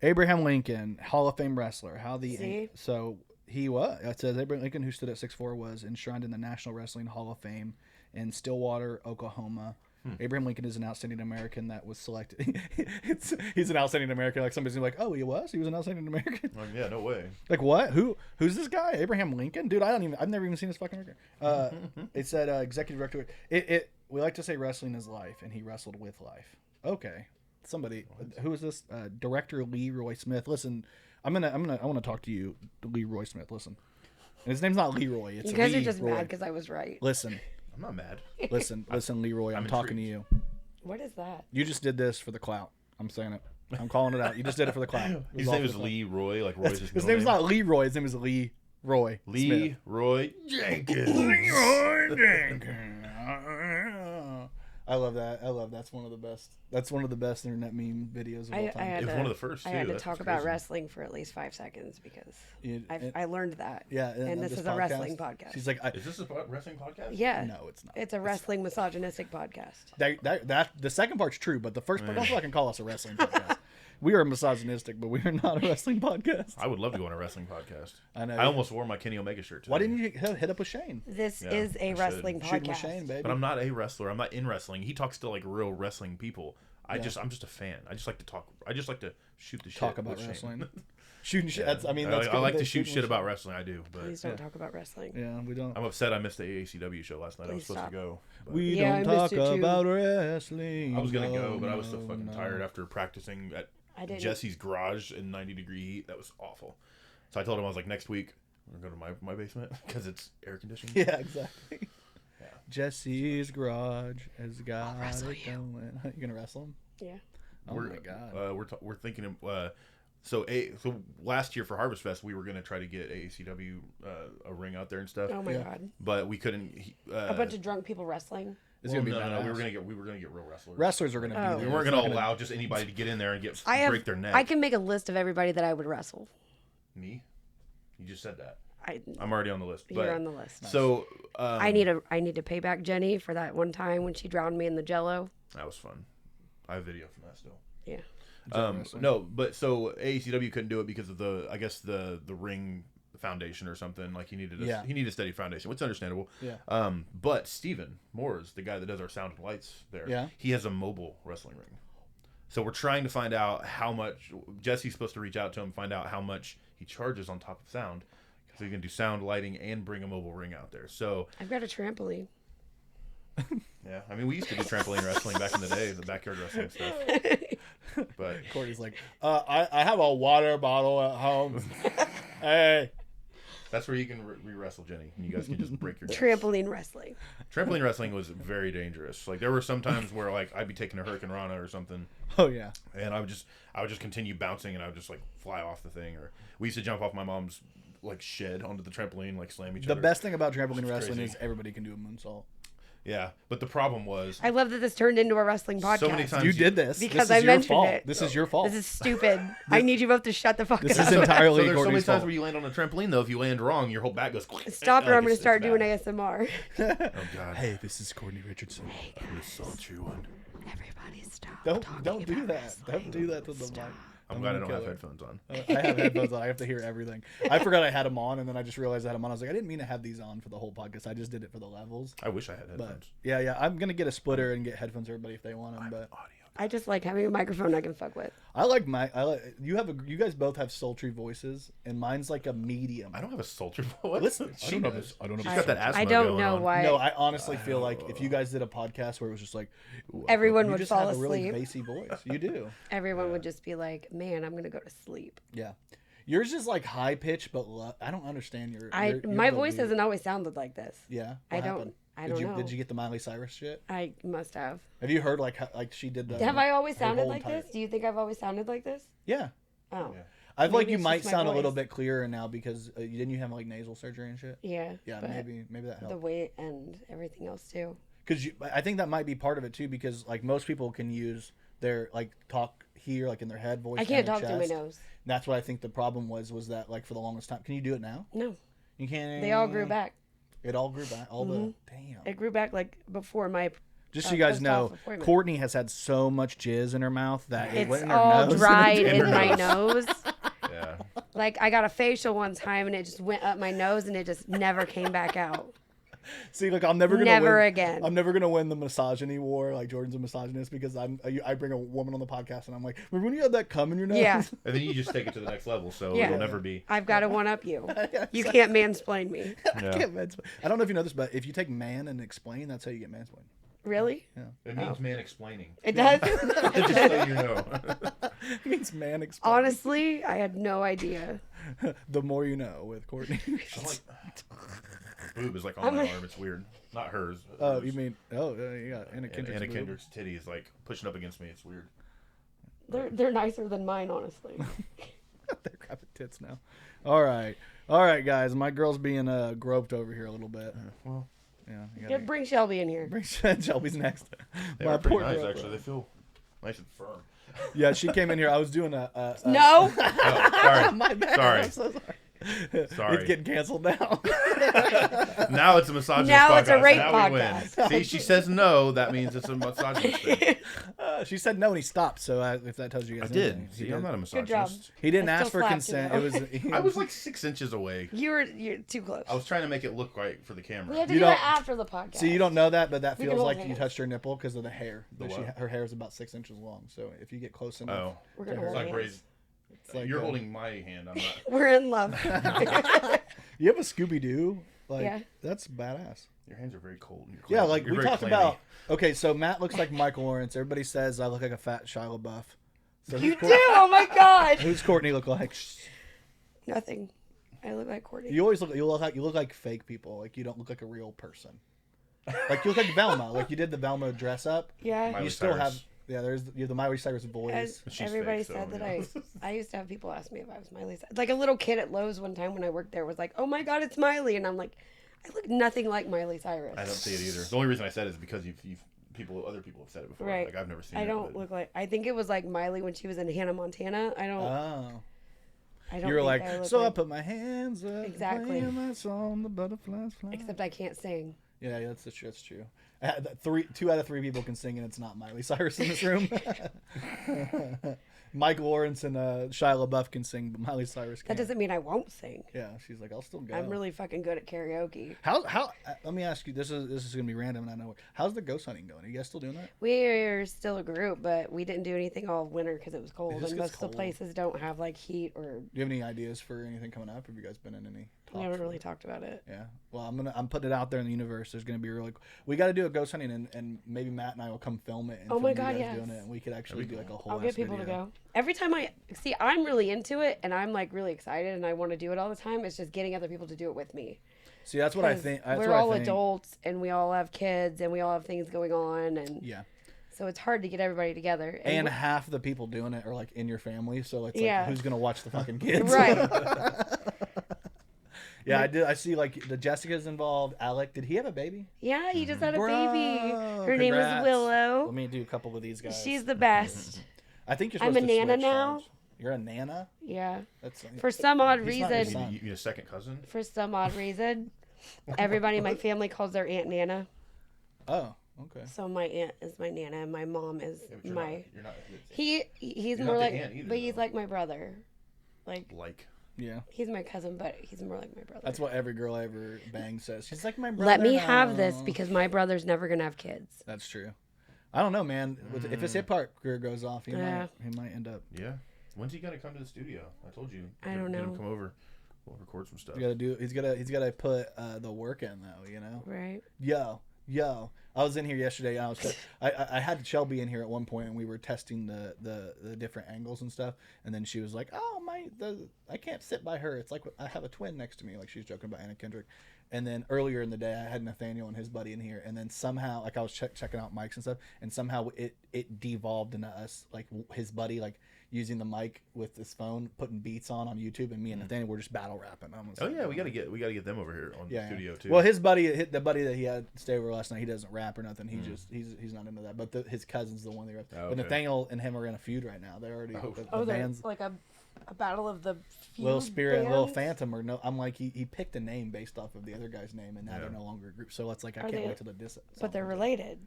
Abraham Lincoln, Hall of Fame wrestler. See? So he was. It says Abraham Lincoln, who stood at 6'4", was enshrined in the National Wrestling Hall of Fame in Stillwater, Oklahoma. Abraham Lincoln is an outstanding American that was selected. He's an outstanding American. Like somebody's like, oh, he was an outstanding American. like, yeah, no way. Like what? Who's this guy? Abraham Lincoln? Dude, I've never even seen this fucking record. It said executive director. We like to say wrestling is life, and he wrestled with life. Okay, somebody. Who is this? Director Leroy Smith. Listen, I want to talk to you, Leroy Smith. Listen, and his name's not Leroy. It's You guys are Leroy. just mad because I was right. Listen, I'm not mad. listen, Leroy. I'm talking to you. What is that? You just did this for the clout. I'm saying it. I'm calling it out. You just did it for the clout. It was His all name for is the clout. Leroy. Like Roy's his His middle name's name. not Leroy. His name is Leroy. Smith. Leroy Jenkins. I love that. That's one of the best. That's one of the best internet meme videos of all time. It was one of the first, I had too. to That's talk crazy. about wrestling for at least 5 seconds because I learned that. Yeah, and this is a wrestling podcast. She's like, Is this a wrestling podcast? Yeah. no, it's not. It's a wrestling misogynistic podcast. That the second part's true, but the first part, don't fucking call us a wrestling podcast. We are misogynistic, but we are not a wrestling podcast. I would love to go on a wrestling podcast. I know. I almost wore my Kenny Omega shirt today. Why didn't you hit up with Shane? This Yeah, is I a should. wrestling Shoot with podcast. Shane, baby. But I'm not a wrestler. I'm not in wrestling. He talks to like real wrestling people. I'm just a fan. I just like to talk. I just like to shoot the shit. Talk about with Shane. wrestling. Shooting shit. Yeah. That's, I mean, I that's like to good. shoot Shooting shit with about wrestling. I do, but Please don't talk about wrestling. Yeah, we don't. I'm upset I missed the AACW show last night. I was Please supposed stop. to go. But We Yeah, don't I talk missed it too. about wrestling. I was gonna go, but I was so No, fucking no. tired after practicing at I didn't. Jesse's garage in 90-degree heat. That was awful. So I told him, I was like, next week we're gonna go to my basement because it's air conditioned. Yeah, exactly. Yeah. Jesse's garage has got wrestle it you. going. You gonna wrestle him? Yeah. Oh my god. We're thinking of so last year for Harvest Fest we were gonna try to get AACW a ring out there and stuff, Oh my Yeah. god. but we couldn't. A bunch of drunk people wrestling. It's well, gonna be no, badass. we were gonna get real wrestlers. Wrestlers are gonna Oh. be We there. weren't It's gonna not allow just anybody to get in there and break their neck. I can make a list of everybody that I would wrestle. Me? You just said that. I'm I'm already on the list. You're but- on the list. So I need to pay back Jenny for that one time when she drowned me in the Jello. that was fun. I have video from that still. Yeah. No, but so AECW couldn't do it because of the ring foundation or something. Like he needed a steady foundation, which is understandable. Yeah. But Steven Moores, the guy that does our sound and lights there, Yeah. he has a mobile wrestling ring. So we're trying to find out how much Jesse's supposed to reach out to him, find out how much he charges on top of sound, so he can do sound, lighting, and bring a mobile ring out there. So I've got a trampoline. yeah, I mean we used to do trampoline wrestling back in the day, the backyard wrestling stuff. But Courtney's like, I have a water bottle at home. Hey. that's where you can re-wrestle Jenny, and you guys can just break your neck. Trampoline wrestling. Trampoline wrestling was very dangerous. Like there were some times where like I'd be taking a Hurricane Rana or something, Oh yeah. and I would just continue bouncing, and I would just like fly off the thing. Or we used to jump off my mom's like shed onto the trampoline, like slam each The other. best thing about trampoline It's wrestling crazy. is everybody can do a moonsault. Yeah, but the problem was I love that this turned into a wrestling podcast. so many times You did this Because this I is your mentioned fault. it. This is your fault. This is stupid. I need you both to shut the fuck This up. is entirely So there's so many Courtney's times fault. where you land on a trampoline though. If you land wrong, your whole back goes. Stop or like, I'm going to it's start doing bad. ASMR. Oh god. Hey, this is Courtney Richardson. I'm the sultry one. Everybody stop. Don't talking do about that. wrestling. Don't do that to the mic. I'm glad I don't gonna have kill her. headphones on. I have headphones on. I have to hear everything. I forgot I had them on, and then I just realized I had them on. I was like, I didn't mean to have these on for the whole podcast. I just did it for the levels. I wish I had But headphones. yeah, I'm gonna get a splitter and get headphones for everybody if they want them. But Audio I just like having a microphone I can fuck with. You guys both have sultry voices, and mine's like a medium. I don't have a sultry voice. Listen, I don't know. She's got that asthma I don't going know on. why. No, I honestly feel like if you guys did a podcast where it was just like Everyone you would just fall have a really asleep. bassy voice. You do. Everyone would just be like, "Man, I'm gonna go to sleep." Yeah. Yours is like high pitch, but I don't understand your. My voice hasn't always sounded like this. Yeah. I What don't. happened? I don't know. Did you get the Miley Cyrus shit? I must have. Have you heard like she did the? Have I always her sounded whole like entire- this? Do you think I've always sounded like this? Yeah. Oh. Yeah. I feel like Maybe you it's might just my sound a little voice. bit clearer now because didn't you have like nasal surgery and shit? Yeah. Yeah, but maybe that the helped. weight and everything else too. Because I think that might be part of it too. Because like most people can use their like talk here like in their head voice. I can't and their talk through my chest. nose. And that's what I think the problem was that like for the longest time. Can you do it now? No, You can't. they all grew back. It all grew back. All the damn. It grew back like before my. Just so you guys post-op know, appointment. Courtney has had so much jizz in her mouth that it went It's in her all nose. dried In in her my nose. nose. Yeah. Like I got a facial one time and it just went up my nose and it just never came back out. See, like I'm never gonna Never win. again. I'm never gonna win the misogyny war. Like Jordan's a misogynist because I bring a woman on the podcast and I'm like, remember when you had that cum in your nose? Yeah. And then you just take it to the next level, so Yeah. it'll never be. I've got to one up you. You can't mansplain me. I don't know if you know this, but if you take man and explain, that's how you get mansplained. Really? It means man explaining. It does? Just so you know. It means man explain. Honestly, I had no idea. The more you know with Courtney. I'm like, boob is like on my arm. It's weird. Not hers. But Oh, hers. you mean you got Anna And Kendrick's Anna boob. Kendrick's titty is like pushing up against me. It's weird. They're nicer than mine, honestly. They're grabbing tits now. All right, guys. My girl's being groped over here a little bit. Well, Yeah. You gotta Bring Shelby in here. bring Shelby's next. they My are pretty poor nice girl. actually. They feel nice and firm. Yeah, she came in here. I was doing a No. Oh, sorry. my bad. Sorry. I'm so sorry. Sorry. It's getting canceled now. Now it's a misogynist Now podcast. it's a rape now we win. podcast. See, she says no. That means it's a misogynist thing. She said no and he stopped. So if that tells you guys I anything, did. he See, did. I'm not a Good job. misogynist. He didn't I ask still for slapped you, consent. though. It was. I was like 6 inches away. You're too close. I was trying to make it look right for the We camera. had to You do don't- it after the podcast. See, you don't know that, but that We can feels hold like you hands. touched her nipple because of the hair. The what? Her hair is about 6 inches long. So if you get close enough, Oh, We're gonna It's hold like hands. raised. like, You're holding my hand. I'm not. We're in love. you have a Scooby Doo. Like Yeah. that's badass. Your hands are very cold. You're Yeah, clammy. like You're we very talked clammy. about. Okay, so Matt looks like Michael Lawrence. Everybody says I look like a fat Shia LaBeouf. So You do? Oh my god. Who's Courtney look like? Nothing. I look like Courtney. You always look. You look like fake people. Like you don't look like a real person. Like you look like Velma. Like you did the Velma dress up. Yeah. Miley You still Cyrus. have. Yeah, you have the Miley Cyrus voice. As She's everybody fake, so, said that yeah. I used to have people ask me if I was Miley. Like a little kid at Lowe's one time when I worked there was like, "Oh my god, it's Miley," and I'm like, "I look nothing like Miley Cyrus." I don't see it either. The only reason I said it is because other people have said it before. Right. Like I've never seen it. I don't but- look like. I think it was like Miley when she was in Hannah Montana. I don't. Oh. I don't. You were think like, I look so I like, put my hands up, Exactly. playing my song, the butterflies fly. except I can't sing. Yeah, that's true. 2 out of 3 people can sing, and it's not Miley Cyrus in this room. Mike Lawrence and Shia LaBeouf can sing, but Miley Cyrus can't. That doesn't mean I won't sing. Yeah, she's like, I'll still go. I'm really fucking good at karaoke. How? Let me ask you. This is gonna be random, and I know. How's the ghost hunting going? Are you guys still doing that? We're still a group, but we didn't do anything all winter because it was cold, just and gets most of cold. the places don't have like heat or. Do you have any ideas for anything coming up? Have you guys been in any talks? We haven't really talked about it. Yeah. Well, I'm putting it out there in the universe. There's gonna be we got to do a ghost hunting, and maybe Matt and I will come film it. And Oh my film you God, guys yes. doing it, and we could actually do like a whole. I'll get people to go. Every time I'm really into it, and I'm like really excited, and I want to do it all the time. It's just getting other people to do it with me. See, that's what I 'Cause think. That's we're what all I think. adults, and we all have kids, and we all have things going on, and Yeah. so it's hard to get everybody together. And half the people doing it are like in your family, so it's Yeah. like who's gonna watch the fucking kids? right. Yeah, I see like the Jessica's involved. Alec, did he have a baby? Yeah, he just had a Bro, baby. Her name is congrats. Willow. Let me do a couple of these guys. She's the best. I think you're I'm supposed a to nana switch now. jobs. You're a nana. Yeah. That's For some odd He's not your reason, son. You need a second cousin? everybody in my family calls their aunt Nana. Oh, okay. So my aunt is my Nana, and my mom is Yeah, but my. You're not. He's You're more not the like, aunt either, but he's though. like my brother. Like Yeah. he's my cousin, but he's more like my brother. That's what every girl I ever banged says. She's like my brother. Let me have this now. because my brother's never gonna have kids. That's true. I don't know, man. If his hip hop career goes off, he might end up. Yeah. When's he gonna come to the studio? I told you. I don't know. Come over. We'll record some stuff. He's gotta put the work in though. You know. Right. Yo. I was in here yesterday. And I had Shelby in here at one point, and we were testing the different angles and stuff. And then she was like, "Oh I can't sit by her. It's like I have a twin next to me." Like she's joking about Anna Kendrick. And then earlier in the day, I had Nathaniel and his buddy in here, and then somehow, like I was checking out mics and stuff, and somehow it devolved into us, like his buddy, like using the mic with his phone, putting beats on YouTube, and me and Nathaniel were just battle rapping. We gotta get them over here on the studio too. Well, the buddy that he had stay over last night, he doesn't rap or nothing. He just he's not into that. But his cousin's the one they raps. But Nathaniel and him are in a feud right now. They're already the band's like a battle of the feud Lil Spirit and bands? Lil Phantom or no. I'm like he picked a name based off of the other guy's name, and now they're no longer a group. So it's like I can't wait till the diss. But they're related.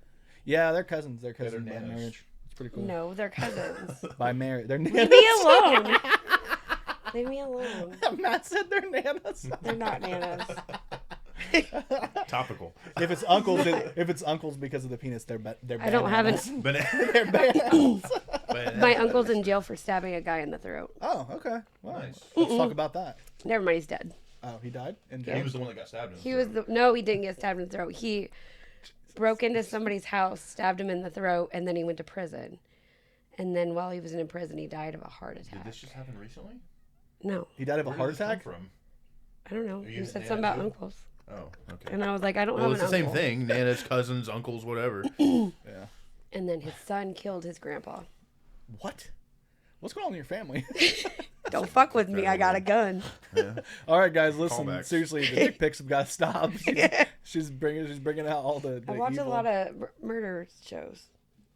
Yeah, they're cousins. They're cousins by nanas. marriage. It's pretty cool. No, they're cousins. By marriage, they're nanas. Leave me alone. Leave me alone. Matt said they're nanas. They're not nanas. Topical. If it's uncles because of the penis, they're I don't have an. They're bananas. My uncle's in jail for stabbing a guy in the throat. Oh, okay. Well, Nice. let's talk about that. Never mind, he's dead. Oh, he died in jail. He was the one that got stabbed. No, he didn't get stabbed in the throat. He broke into somebody's house, stabbed him in the throat, and then he went to prison. And then while he was in prison, he died of a heart attack. Did this just happen recently? No, He died of a Where heart did this come attack. from? I don't know. you He said Nana something about too? uncles, Oh, okay. and I was like, I don't Well, have it's an the same uncle. thing. Nanas, cousins, uncles, whatever. Yeah. And then his son killed his grandpa. What? What's going on in your family? Don't fuck with me. I got a gun. All right, guys, listen. Callbacks. Seriously, the dick pics have got to stop. She's bringing out all the I watch evil. a lot of murder shows.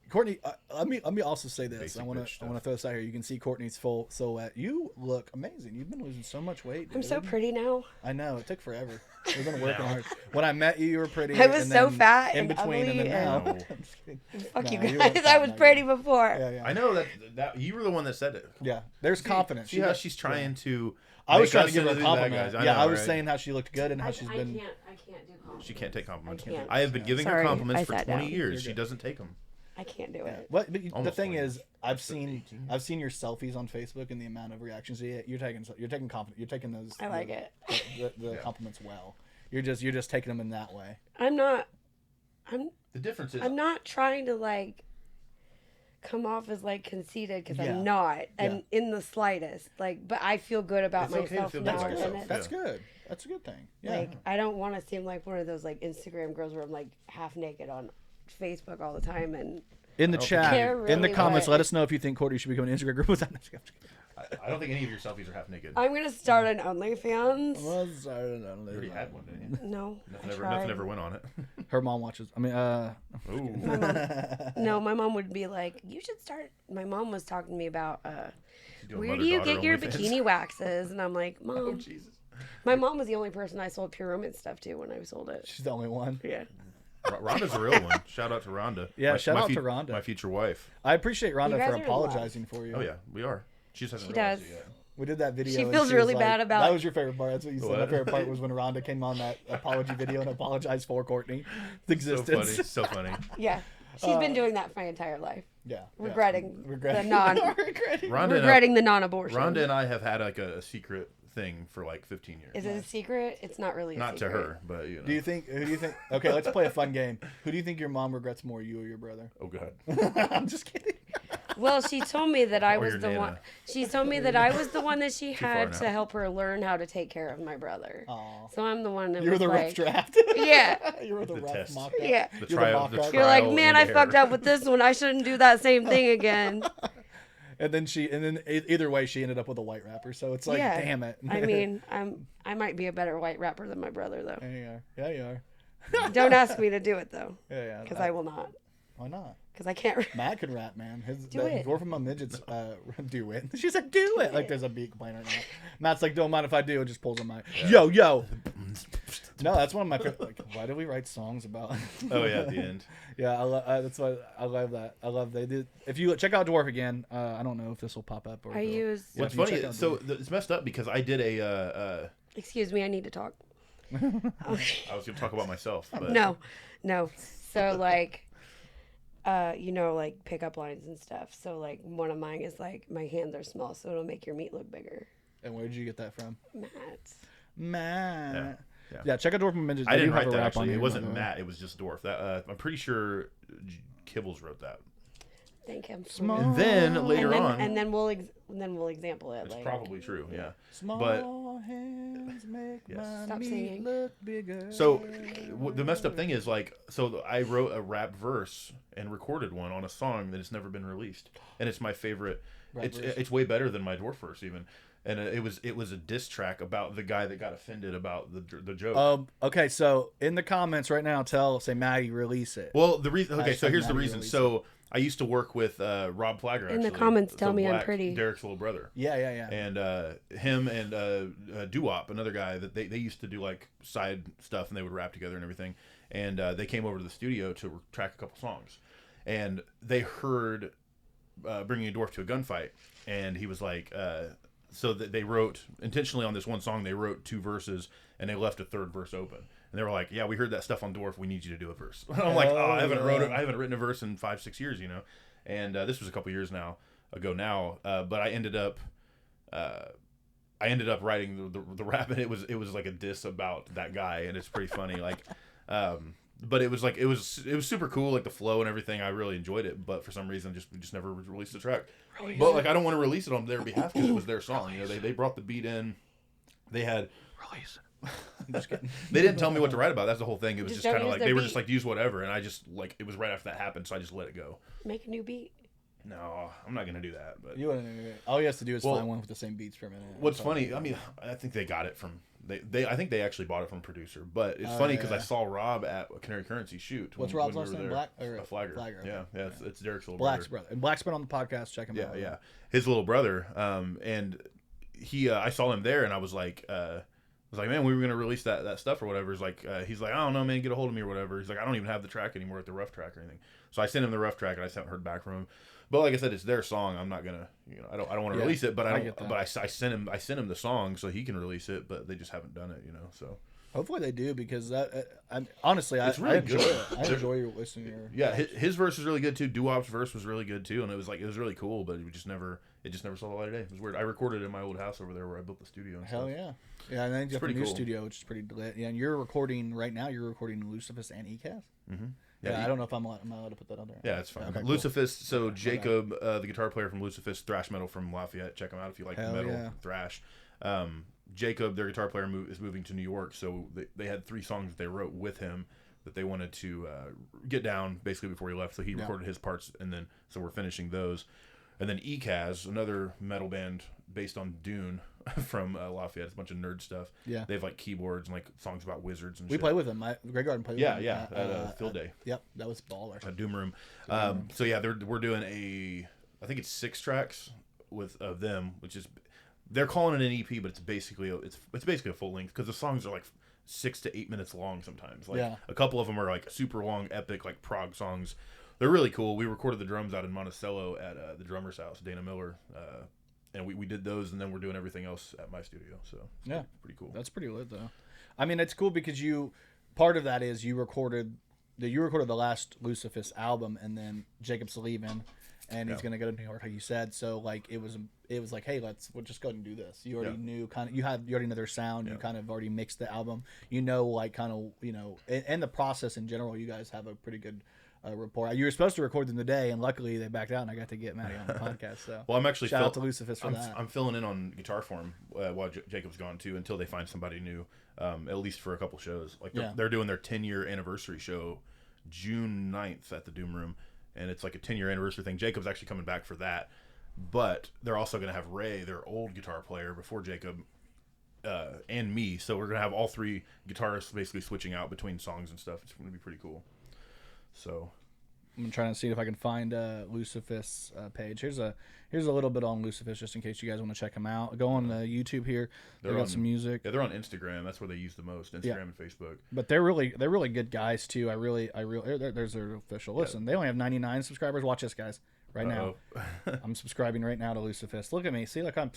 Courtney, let me also say this. Basic I want bitch to stuff. throw this out here. You can see Courtney's full silhouette. You look amazing. You've been losing so much weight. I'm so dude. pretty now. I know it took forever. We've been working hard. When I met you, you were pretty. I was and so then fat in and between, and then ugly now. and- I'm just kidding. Fuck Nah, you weren't guys. fat I was now, pretty you're- before. Yeah. I know that you were the one that said it. Yeah. There's confidence. See how she's trying to. I was make trying to us give her a into the bad compliment. guys. Yeah, I was right? saying how she looked good and how she's been. I can't do compliments. She can't take compliments. I can't. I have been giving her Sorry, compliments I for sat 20 down. years. You're She good. doesn't take them. I can't do it. But the Almost thing 20. is, I've seen 18. I've seen your selfies on Facebook and the amount of reactions you're taking confidence. You're taking those. I like it. The compliments well. You're just taking them in that way. I'm not The difference is. I'm not trying to like come off as like conceited because Yeah. I'm not, and in the slightest. Like, but I feel good about It's okay to myself feel now. good about and yourself. it's, That's good. That's a good thing. Yeah. Like, I don't want to seem like one of those like Instagram girls where I'm like half naked on Facebook all the time. And in the chat, care in the really comments, what- let us know if you think Courtney should become an Instagram group. Was that? I don't think any of your selfies are half naked. I'm gonna start an OnlyFans. You already had one, didn't you? No, Nothing ever went on it. Her mom watches. I mean, Ooh. No, my mom would be like, "You should start." My mom was talking to me about Doing where do you mother-daughter get your OnlyFans. bikini waxes, and I'm like, Mom. Oh, Jesus. My mom was the only person I sold Pure Romance stuff to when I sold it. she's the only one. Yeah. Rhonda's a real one. Shout out to Rhonda. Yeah, shout out to Rhonda. My future wife. I appreciate Rhonda You guys for are in apologizing for you. Oh, yeah, we are. She just hasn't She realized does. it yet. We did that video. She and feels was really like- bad about- That was your favorite part. That's what you said. My What? favorite part was when Rhonda came on that apology video and apologized for Courtney's So existence. funny. So funny. Yeah. She's been doing that for my entire life. Yeah. Regretting Regretting. the non Rhonda non-abortion. Rhonda and I have had like a secret thing for like 15 years. Is it a secret? It's not really a Not secret. to her, but you know. Who do you think? Okay, let's play a fun game. Who do you think your mom regrets more, you or your brother? Oh god. I'm just kidding. Well, she told me that I Or was your the Nana. one. She told me that I was the one that she far had now. to help her learn how to take care of my brother. Aw. So I'm the one that You were was the rough like, draft. yeah, You were the The rough test. mock-up. yeah. The You're trial. the mock-up. You're like, trial man, and I fucked error. up with this one. I shouldn't do that same thing again. And then either way, she ended up with a white rapper. So it's like, Yeah. damn it. I mean, I might be a better white rapper than my brother though. There you are. Yeah, you are. Don't ask me to do it though, Yeah. because I will not. Why not? Because I can't. Matt can rap, man. Do it. Dwarf Among Midgets do it. She said, do it. Like there's a beat playing right now. Matt's like, don't mind if I do. It just pulls on my yo. No, that's one of my like. Why do we write songs about? Oh yeah, at the end. Yeah, that's why I love that. I love they did. If you check out Dwarf again, I don't know if this will pop up or. I use. Yeah, it's you check funny. out So Dwarf? it's messed up because I did a. Excuse me, I need to talk. I was going to talk about myself, but No. So like, like pickup lines and stuff. So like one of mine is like, my hands are small, so it'll make your meat look bigger. And where did you get that from? Matt. Yeah, check out Dwarf Midgets. I didn't write that actually. It wasn't Matt. It was just Dwarf. That I'm pretty sure Kibbles wrote that. Thank him. And then later on, and then we'll example it. It's like, probably true. Yeah. Small hands make my Stop meat singing. look bigger. So the messed up thing is like, so I wrote a rap verse and recorded one on a song that has never been released, and it's my favorite. It's way better than my Dwarf verse even. And it was a diss track about the guy that got offended about the joke. Okay, so in the comments right now, say Matty, release it. Well, the reason. Okay, so here's the Matty reason. So I used to work with Rob Flagger. In the actually, comments, tell me Black, I'm pretty. Derek's little brother. Yeah. And him and Doo-Wop, another guy that they used to do like side stuff, and they would rap together and everything. And they came over to the studio to track a couple songs, and they heard Bringing a Dwarf to a Gunfight, and he was like. So that they wrote intentionally on this one song, they wrote 2 verses and they left a 3rd verse open. And they were like, "Yeah, we heard that stuff on Dwarf. We need you to do a verse." And I'm like, "Oh, I haven't written a verse in 5-6 years, you know." And this was a couple years ago now. But I ended up writing the rap, and it was like a diss about that guy, and it's pretty funny. Like, but it was super cool, like the flow and everything. I really enjoyed it, but for some reason, we just never released the track. But like, I don't want to release it on their behalf because it was their song. You know, they brought the beat in. They had Release. I'm just kidding. They didn't tell me what to write about. That's the whole thing. It was just kind of like they were beat. just like, use whatever, and I just like it was right after that happened, so I just let it go. Make a new beat. No, I'm not gonna do that. But All he has to do is find one with the same beats per minute. What's funny? I mean, I think they got it from I think they actually bought it from a producer. But it's funny because I saw Rob at Canary Currency shoot. What's Rob's last name? Black or Flagger? Flagger. Yeah, it's Derek's little Black's brother. And Black's been on the podcast. Check him out. Yeah, his little brother. And he, I saw him there, and I was like, man, we were gonna release that stuff or whatever. He's like, I don't know, man, get a hold of me or whatever. He's like, I don't even have the track anymore at the rough track or anything. So I sent him the rough track, and I haven't heard back from him. But like I said, it's their song. I'm not gonna, I don't want to release it. But I sent him the song so he can release it. But they just haven't done it, So hopefully they do, because honestly, it's really enjoy good. it. I enjoy your listening. His verse was really good too. Doo-Wop's verse was really good too, and it was really cool. But it just never saw the light of day. It was weird. I recorded it in my old house over there where I built the studio. And Hell stuff. yeah, and then you have a new cool. studio, which is pretty lit. Yeah, and you're recording right now. You're recording Lucifus and ECAS. Mm-hmm. Yeah, I don't know if I'm allowed to put that on there. Yeah, it's fine. Okay, Lucifus. Cool. So Jacob, the guitar player from Lucifus, thrash metal from Lafayette. Check him out if you like metal thrash. Jacob, their guitar player, is moving to New York, so they had 3 songs that they wrote with him that they wanted to get down basically before he left. So he recorded his parts, and then so we're finishing those. And then ECAS, another metal band based on Dune from Lafayette. It's a bunch of nerd stuff. Yeah, they have like keyboards and like songs about wizards and shit. We play with them. Greg Garden played with them. Yeah, at Field Day. Yep, that was baller. A Doom Room. So yeah, we're doing I think it's 6 tracks of them, which is they're calling it an EP, but it's basically a full length because the songs are like 6 to 8 minutes long sometimes. Like a couple of them are like super long, epic like prog songs. They're really cool. We recorded the drums out in Monticello at the drummer's house, Dana Miller, and we did those, and then we're doing everything else at my studio. So it's pretty cool. That's pretty lit though. I mean, it's cool because part of that is you recorded the last Lucifus album, and then Jacob's leaving, and he's gonna go to New York, like you said. So like it was like, hey, we'll just go ahead and do this. You already knew you already know their sound. You kind of already mixed the album. Like kind of and the process in general. You guys have a pretty good rapport. You were supposed to record them today, and luckily they backed out, and I got to get Matty on the podcast. So well, I'm actually shout out to Lucifus for that. I'm filling in on guitar for him while Jacob's gone too, until they find somebody new. At least for a couple shows. Like they're doing their 10-year anniversary show June 9th at the Doom Room, and it's like a 10-year anniversary thing. Jacob's actually coming back for that, but they're also going to have Ray, their old guitar player before Jacob, and me. So we're going to have all 3 guitarists basically switching out between songs and stuff. It's going to be pretty cool. So I'm trying to see if I can find Lucifus page. Here's a little bit on Lucifus, just in case you guys want to check them out. Go on YouTube here. They got some music. Yeah, they're on Instagram. That's where they use the most. Instagram and Facebook. But they're really good guys too. There's their official. Listen, they only have 99 subscribers. Watch this, guys. right now. I'm subscribing right now to Lucifist. Look at me. See, like I'm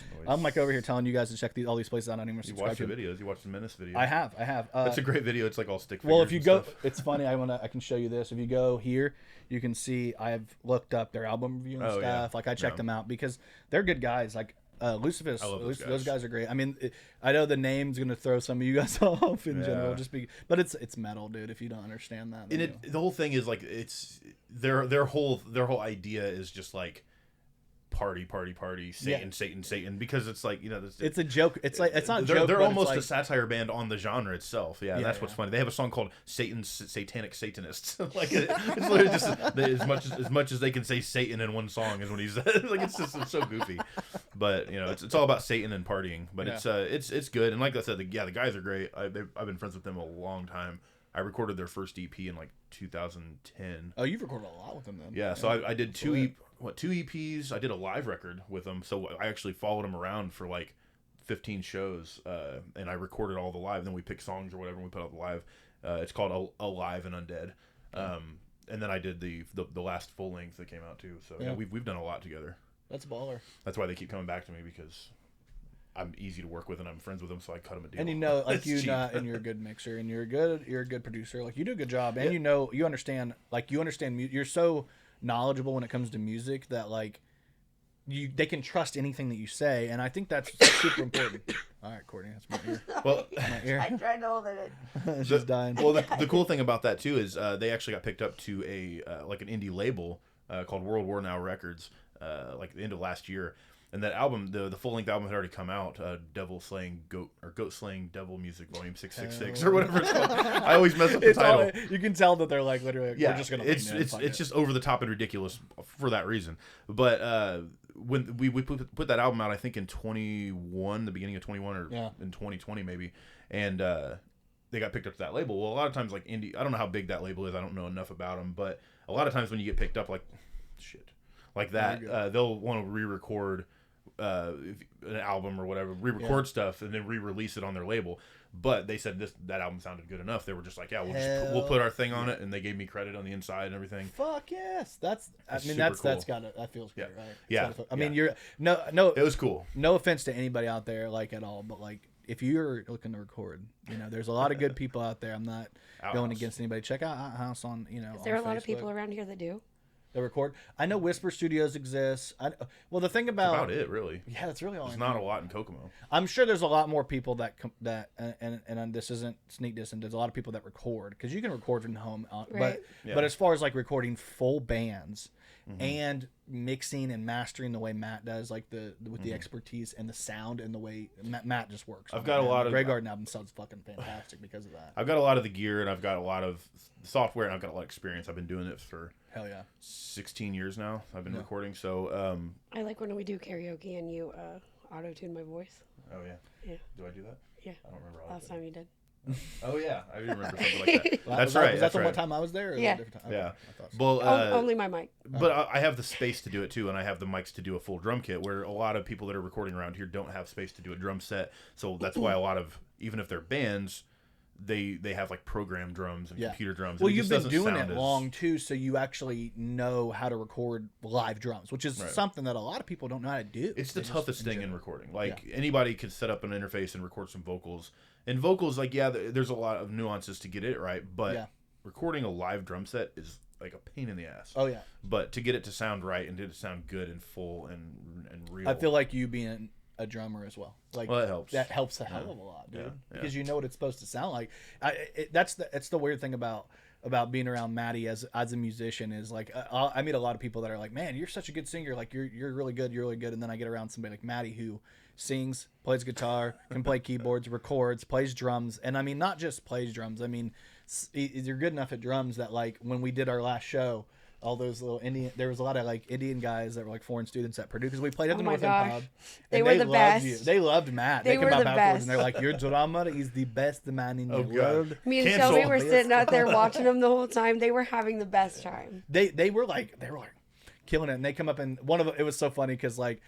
like over here telling you guys to check all these places I don't even You subscribe watched to. the videos. You watched the Menace video. I have. That's a great video. It's like all stick figures. Well, if you go, stuff. it's funny. I can show you this. If you go here, you can see I've looked up their album review and stuff. Yeah. Like I checked them out because they're good guys. Like Lucifist, I love those guys are great. I mean, I know the name's gonna throw some of you guys off in general, but it's metal, dude. If you don't understand that, and the whole thing is like it's their whole idea is just like party, Satan, because it's like, you know, it's a joke. It's like it's not a joke. They're almost like, a satire band on the genre itself. Yeah, that's what's funny. They have a song called "Satan's Satanic Satanists." Like it's literally just as much as they can say Satan in one song is when he's like it's so goofy. But you know, it's all about Satan and partying. But it's good. And like I said, the guys are great. I've been friends with them a long time. I recorded their first EP in like 2010. Oh, you've recorded a lot with them then. Yeah, so I did two EPs. I did a live record with them. So I actually followed them around for like 15 shows, and I recorded all the live. Then we picked songs or whatever, and we put out the live. It's called Alive and Undead. And then I did the last full length that came out too. So yeah, we've done a lot together. That's baller. That's why they keep coming back to me, because I'm easy to work with and I'm friends with them, so I cut them a deal. And you know, like and you're a good mixer and you're a good producer. Like you do a good job, and you understand. You're so knowledgeable when it comes to music that like they can trust anything that you say, and I think that's super important. All right, Courtney, that's my ear. Well, I tried to hold it. She's dying. Well, the cool thing about that too is they actually got picked up to a like an indie label called World War Now Records, like the end of last year. And that album, the full-length album had already come out, Devil Slaying Goat, or Goat Slaying Devil Music Volume 666 or whatever it's called. I always mess up the title. You can tell that they're like literally, we're just gonna. It's just over the top and ridiculous for that reason. But when we put that album out, I think in 21, the beginning of 21, or in 2020 maybe, and they got picked up to that label. Well, a lot of times like indie, I don't know how big that label is. I don't know enough about them, but a lot of times when you get picked up like that, they'll want to re-record an album or whatever, re-record stuff and then re-release it on their label. But they said that album sounded good enough. They were just like, yeah, we'll put our thing on it, and they gave me credit on the inside and everything. Fuck yes, that feels great, right? Yeah, I mean, you're no. It was cool. No offense to anybody out there, like at all, but like if you're looking to record, you know, there's a lot of good people out there. I'm not going against anybody. Check out Outhouse on, you know. Is there on a lot Facebook. of people around here that do? They record. I know Whisper Studios exists. Well, the thing about it, really. Yeah, that's really all. There's not a lot in Kokomo. I'm sure there's a lot more people and this isn't sneak dissing. There's a lot of people that record, because you can record from home, right. but as far as like recording full bands and mixing and mastering the way Matt does, like with the expertise and the sound and the way Matt just works. I've got a lot of Grey Garden album sounds fucking fantastic because of that. I've got a lot of the gear, and I've got a lot of software, and I've got a lot of experience. I've been doing it for 16 years now. I've been recording, so I like when we do karaoke and you auto-tune my voice. Oh yeah. Do I do that? Yeah. I don't remember. Last time you did. Oh yeah, I remember something like that. That's right. right. Was that the one time I was there? Or yeah. A different time? Yeah. Okay. I thought so. Well, only my mic. But I have the space to do it too, and I have the mics to do a full drum kit. Where a lot of people that are recording around here don't have space to do a drum set, so that's why a lot of, even if they're bands, they have like programmed drums and computer drums. Well, you've been doing it long too, so you actually know how to record live drums, which is something that a lot of people don't know how to do. It's the toughest thing in recording. Like anybody could set up an interface and record some vocals. And vocals, like there's a lot of nuances to get it right, but recording a live drum set is like a pain in the ass. Oh yeah. But to get it to sound right and to sound good and full and real. I feel like you being a drummer as well. Like, well, that helps. That helps a hell of a lot, dude. Yeah. Because you know what it's supposed to sound like. That's the weird thing about being around Matty as a musician is like I meet a lot of people that are like, man, you're such a good singer. Like you're really good. And then I get around somebody like Matty who sings, plays guitar, can play keyboards, records, plays drums, and I mean not just plays drums. I mean you're good enough at drums that like when we did our last show, all those little there was a lot of like Indian guys that were like foreign students that produced, because we played at the North End Pub. They were the best. You. They loved Matt. They come were up the afterwards best. and they're like, your drummer is the best man in the world. Me and Shelby were sitting out there watching them the whole time. They were having the best time. They were like killing it, and they come up and one of them, it was so funny because like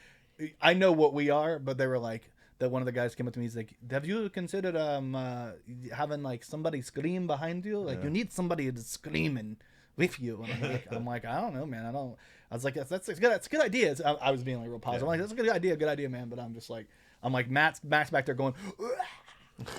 I know what we are, but they were like, that one of the guys came up to me, he's like, have you considered having like somebody scream behind you? Like you need somebody to scream and with you. And I'm like, I don't know, man. I was like, that's a good idea. I was being like real positive. I'm like, that's a good idea, man. But I'm like, Matt's back there going,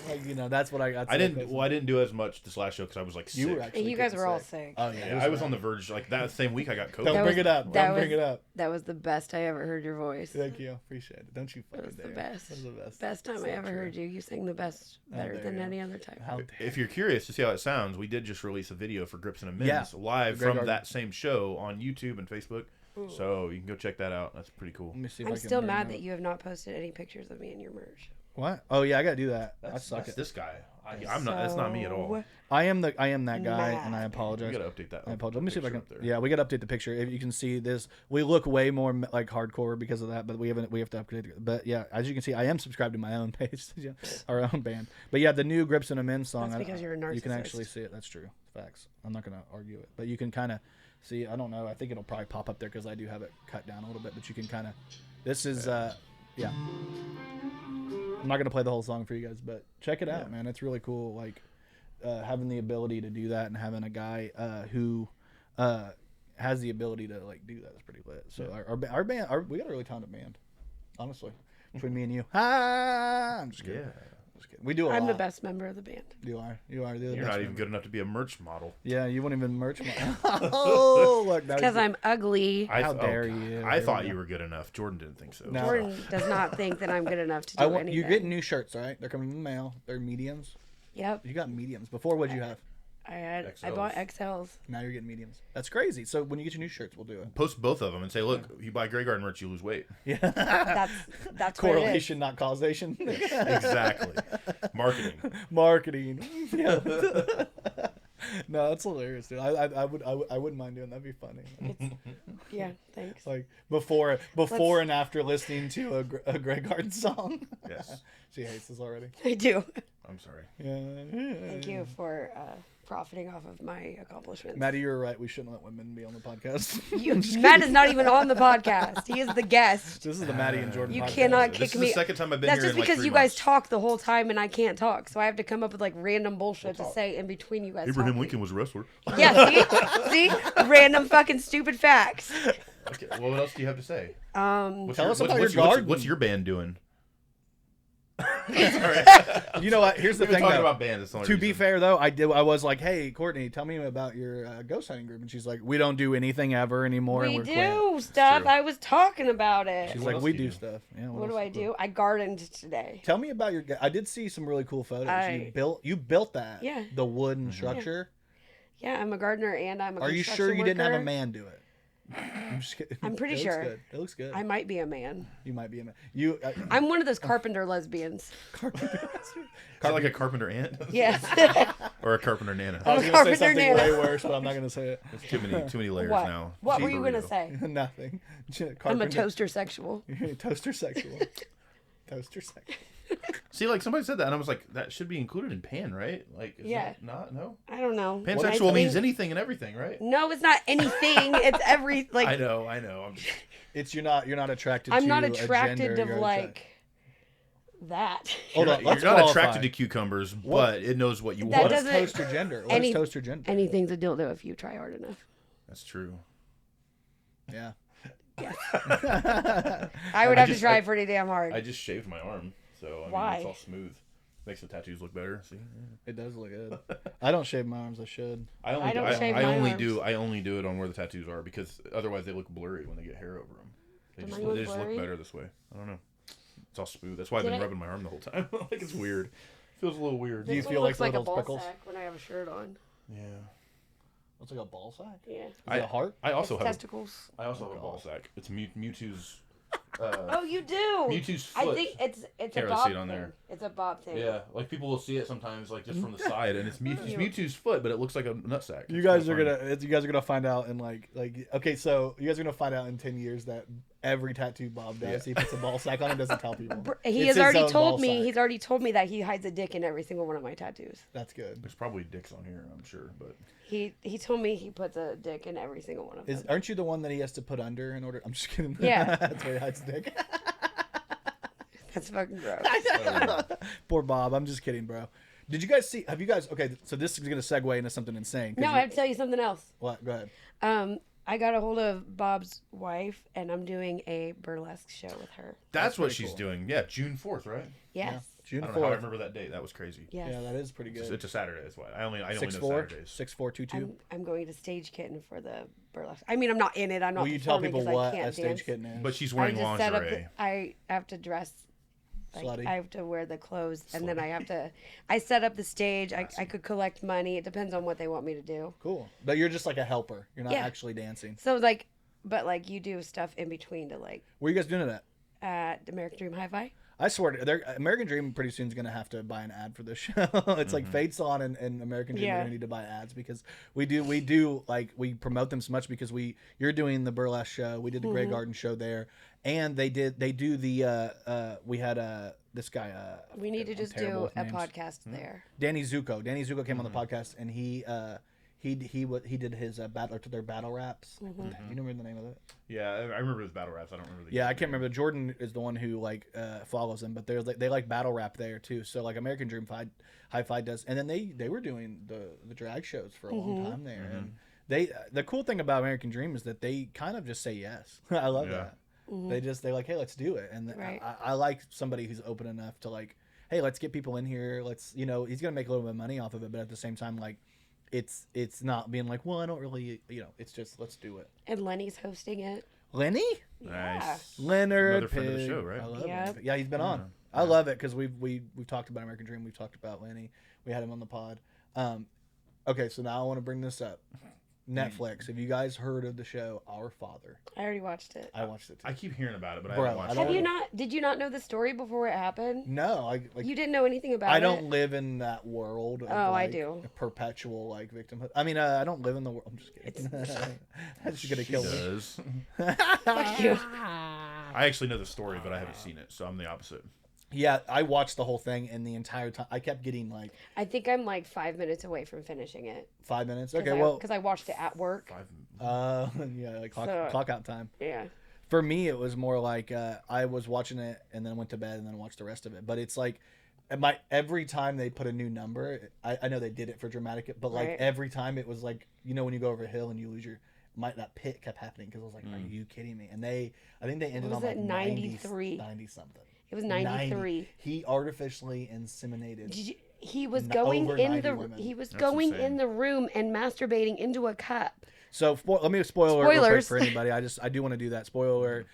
like, you know, that's what I got. I didn't do as much this last show because I was like sick. You guys were all sick. Oh yeah, I was on the verge. Like that same week, I got COVID. Don't bring it up. That was the best I ever heard your voice. Thank you, appreciate it. Don't you fucking It was the dare. best. It was the best. Best time I ever heard you. You sang the best better than any other time. If you're curious to see how it sounds, we did just release a video for Grips and Amends live from that same show on YouTube and Facebook. Ooh. So you can go check that out. That's pretty cool. Let me see I'm still mad that you have not posted any pictures of me in your merch. What? Oh yeah, I gotta do that. That's this guy. I'm not. That's not me at all. I am that guy, and I apologize. You gotta update that. I apologize. Let me see if I can. Yeah, we gotta update the picture. If you can see this, we look way more like hardcore because of that, but we have to upgrade. But yeah, as you can see, I am subscribed to my own page, our own band. But yeah, the new Grips and Amends song. That's because you're a narcissist. You can actually see it. That's true. Facts. I'm not gonna argue it, but you can kind of see. I don't know. I think it'll probably pop up there because I do have it cut down a little bit, but you can kind of. This is yeah. I'm not gonna play the whole song for you guys, but check it out, man. It's really cool. Like having the ability to do that and having a guy who has the ability to like do that is pretty lit. So our band, we got a really talented band, honestly. Between me and you, I'm just kidding. Yeah. We do a lot. I'm the best member of the band. You are. You're not even good enough to be a merch model. Yeah, you won't even merch model. Oh, look. Because I'm ugly. How dare you? I thought you were good enough. Jordan didn't think so. No. Jordan does not think that I'm good enough to do anything. You're getting new shirts, right? They're coming in the mail. They're mediums. Yep. You got mediums. Before, what'd you have? I bought XLs. Now you're getting mediums. That's crazy. So when you get your new shirts, we'll do it. Post both of them and say, look, you buy Grey Garden merch, you lose weight. Yeah. That's correlation, not causation. Exactly. Marketing. Yeah. No, that's hilarious, dude. I wouldn't mind doing that. That'd be funny. Yeah, thanks. Like before and after listening to a Grey Garden song. Yes. She hates this already. I do. I'm sorry. Yeah. Thank you for profiting off of my accomplishments. Maddie, you're right. We shouldn't let women be on the podcast. Matt is not even on the podcast. He is the guest. This is the Maddie and Jordan podcast. You cannot kick me. This is the second time I've been That's here just in like because 3 you guys months. talk the whole time and I can't talk. So I have to come up with like random bullshit to say in between you guys Abraham talking. Lincoln was a wrestler. Yeah, see? Random fucking stupid facts. Okay, well, what else do you have to say? Tell us about your garden. What's your band doing? You know what? Here's the thing. Talking about bands. To be fair, though, I was like, "Hey, Courtney, tell me about your ghost hunting group," and she's like, "We don't do anything ever anymore." We and we're do quit. stuff. I was talking about it. She's What like, else "We do you do do? stuff." Yeah. What do I do? I gardened today. Tell me about your. I did see some really cool photos. You built that. Yeah. The wooden structure. Yeah, I'm a gardener and I'm a Are you sure you didn't have a man do it? I'm just kidding. I'm pretty sure. Good. It looks good. I might be a man. You might be a man. I'm one of those carpenter lesbians. Like a carpenter aunt? Yes. Or a carpenter nana? I was going to say Carpenter something Nana. way worse, but I'm not going to say it. There's too many layers What? now. What were you Burrito. going to say? Nothing. I'm a toaster sexual. Toaster sexual. Toaster sexual. See, like somebody said that, and I was like, that should be included in pan, right? Like, is that not? No. I don't know. Pansexual means anything and everything, right? No, it's not anything. It's every like. I know. I'm just... It's you're not attracted. I'm to not a attracted gender, to like that. Hold on, You're let's not qualify. attracted to cucumbers, but it knows what you That want. What is doesn't- toaster gender? What is toaster gender? Anything's a dildo if you try hard enough. That's true. Yeah. Yes. I would have to try pretty damn hard. I just shaved my arm, so I mean, Why? it's all smooth. Makes the tattoos look better. See, It does look good. I don't shave my arms. I should. I don't shave my arms. I only do it on where the tattoos are because otherwise they look blurry when they get hair over them. They just look better this way. I don't know. It's all smooth. That's why I've been rubbing my arm the whole time. Like it's weird. Feels a little weird. Do you This feel one like looks like a little ball speckles? sack when I have a shirt on. Yeah. Looks like a ball sack. Yeah. Is it a heart? I also It's have. testicles. I also have a ball sack. It's Mewtwo's. Oh, you do. Mewtwo's foot. I think it's a Here, I bob see it on thing. there. It's a bob thing. Yeah, like people will see it sometimes, like just from the side, and it's Mewtwo's foot, but it looks like a nutsack. You guys are gonna find out in like okay, so you guys are gonna find out in 10 years that every tattoo Bob does, he puts a ball sack on and doesn't tell people. He has already told me. He's already told me that he hides a dick in every single one of my tattoos. That's good. There's probably dicks on here, I'm sure, but He told me he puts a dick in every single one of them. Aren't you the one that he has to put under in order? I'm just kidding. Yeah. That's where he hides the dick. That's fucking gross. Poor Bob. I'm just kidding, bro. Did you guys see? Have you guys? Okay, so this is gonna segue into something insane. No, I have to tell you something else. What? Go ahead. I got a hold of Bob's wife, and I'm doing a burlesque show with her. That's what pretty she's cool. doing. Yeah, June 4th, right? Yes. June I don't know how I 4th. remember that date. That was crazy. Yes. Yeah, that is pretty good. It's a Saturday. That's why I only know 6'4", Saturdays. 6'4", I'm going to stage kitten for the burlesque. I mean, I'm not in it. I'm not. Will you tell performing people 'cause I what can't a stage dance. kitten is? But she's I wearing just set up. lingerie. I have to dress. Like, Slutty. I have to wear the clothes, and then I have to. I set up the stage. I could collect money. It depends on what they want me to do. Cool. But you're just like a helper. You're not Yeah. actually dancing. So like, but like you do stuff in between to like Where are you guys doing it at? at American Dream Hi-Fi. I swear, American Dream pretty soon is going to have to buy an ad for this show. It's like Fate's On and American Dream are Yeah. going to need to buy ads because we do like we promote them so much because you're doing the burlesque show. We did the Grey Garden show there, and they do the we had this guy. We need to I'm just terrible do with a names. podcast there. Danny Zuko. Danny Zuko came on the podcast and he did his their battle raps. You remember the name of it? Yeah, I remember the battle raps. I don't remember the. Yeah, I can't remember. Jordan is the one who like follows them, but they like battle rap there too. So like American Dream Hi-Fi does, and then they were doing the drag shows for a long time there. And the cool thing about American Dream is that they kind of just say yes. I love that. They're like, hey, let's do it, and Right. I like somebody who's open enough to like, hey, let's get people in here. Let's he's gonna make a little bit of money off of it, but at the same time like. It's not being like, well, I don't really, it's just let's do it. And Lenny's hosting it. Lenny? Nice. Leonard Another friend of the Pig. show, right? I love Yep. Leonard. Yeah, he's been on. I love it because we've talked about American Dream. We've talked about Lenny. We had him on the pod. Okay, so now I want to bring this up. Netflix. Have you guys heard of the show Our Father? I already watched it. I watched it too. I keep hearing about it, but Bro, I haven't watched I it. don't- Have you not? Did you not know the story before it happened? No, You didn't know anything about it. I don't live in that world. Of, Oh, I like, do. Perpetual like victimhood. I mean, I don't live in the world. I'm just kidding. That's just gonna She kill me. does. Fuck you. I actually know the story, but I haven't seen it, so I'm the opposite. Yeah, I watched the whole thing, and the entire time I kept getting like I think I'm like 5 minutes away from finishing it. 5 minutes. Okay, well, because I watched it at work. yeah, like clock out time. Yeah. For me, it was more like I was watching it and then went to bed and then watched the rest of it. But it's like every time they put a new number, I know they did it for dramatic, but like Right. every time it was like when you go over a hill and you lose that pit kept happening because I was like, are you kidding me? And I think they ended was on like it, 93? 90 something. It was 93. He artificially inseminated. He was N- going over in 90 the women. he was That's going insane. in the room and masturbating into a cup. So let me spoiler real quick Spoilers. for anybody. I do want to do that. Spoiler: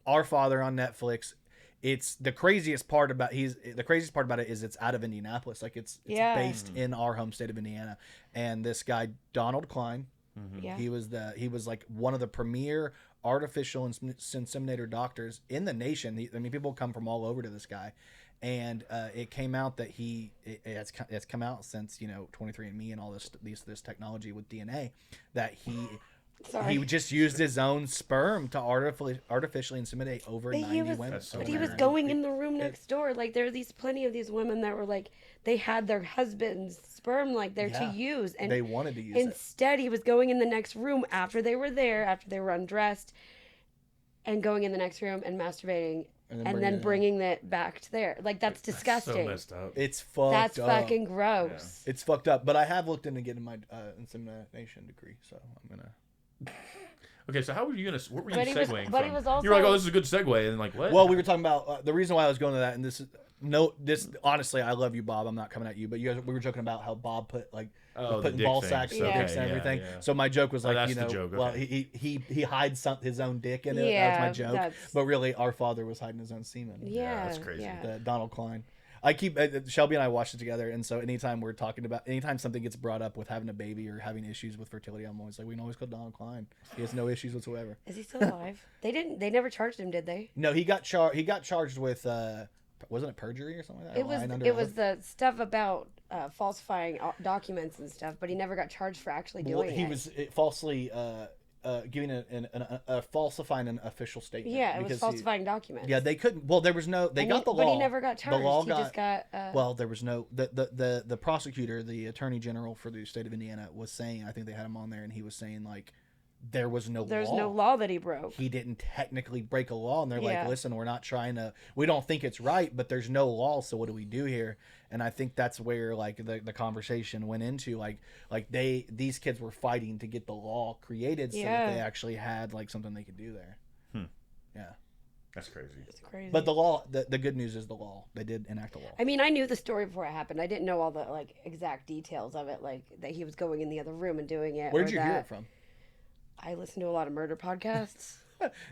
Our Father on Netflix. It's the craziest part about it is it's out of Indianapolis. Like it's Yeah. based in our home state of Indiana. And this guy Donald Klein, Yeah. he was like one of the premier artificial inseminator doctors in the nation. People come from all over to this guy. And it came out that it's come out since 23andMe and all this technology with DNA that Sorry. he just used his own sperm to artificially inseminate over But 90 he was, women. That's so but he was weird. going in the room next door. Like there were plenty of these women that were like they had their husband's sperm like there Yeah. to use, and They wanted to use it. instead he was going in the next room after they were undressed, and going in the next room and masturbating, and then bringing it back to there. Like that's disgusting. So messed up. It's fucked That's up. fucking gross. It's fucked up. But I have looked into getting my insemination degree, so I'm gonna. Okay, so what were you But he was- segueing but from? he was also- You were like, oh, this is a good segue, and like, what? Well, we were talking about the reason why I was going to that, and this honestly, I love you, Bob. I'm not coming at you, but we were joking about how Bob put the putting dick ball thing. sacks and Yeah. dicks and Okay, everything. yeah. So my joke was Oh, like, that's the joke, well, okay. he hides his own dick in it. Yeah, That was my joke. that's- But really, Our Father was hiding his own semen. Yeah, that's crazy. Yeah. The Donald Klein. I keep Shelby and I watched it together, and so anytime something gets brought up with having a baby or having issues with fertility, I'm always like, we can always call Donald Klein. He has no issues whatsoever. Is he still alive? They never charged him, did they? No, he got charged with wasn't it perjury or something like that? It was the stuff about falsifying documents and stuff, but he never got charged for actually doing it. He was falsely giving falsifying an official statement. Yeah, it was because falsifying documents. Yeah, they couldn't. Well, there was no. They got the law, but he never got charged. The law He just got. well, there was no. The prosecutor, the attorney general for the state of Indiana, was saying. I think they had him on there, and he was saying like, there was no There's law. no law that he broke. He didn't technically break a law, and they're Yeah. like, listen, we don't think it's right, but there's no law, so what do we do here? And I think that's where like the conversation went into like these kids were fighting to get the law created so that they actually had like something they could do there. Yeah. That's crazy. It's crazy. But the law, the good news is the law. They did enact a law. I mean, I knew the story before it happened. I didn't know all the like exact details of it, like that he was going in the other room and doing it. Where'd you hear it from? I listen to a lot of murder podcasts.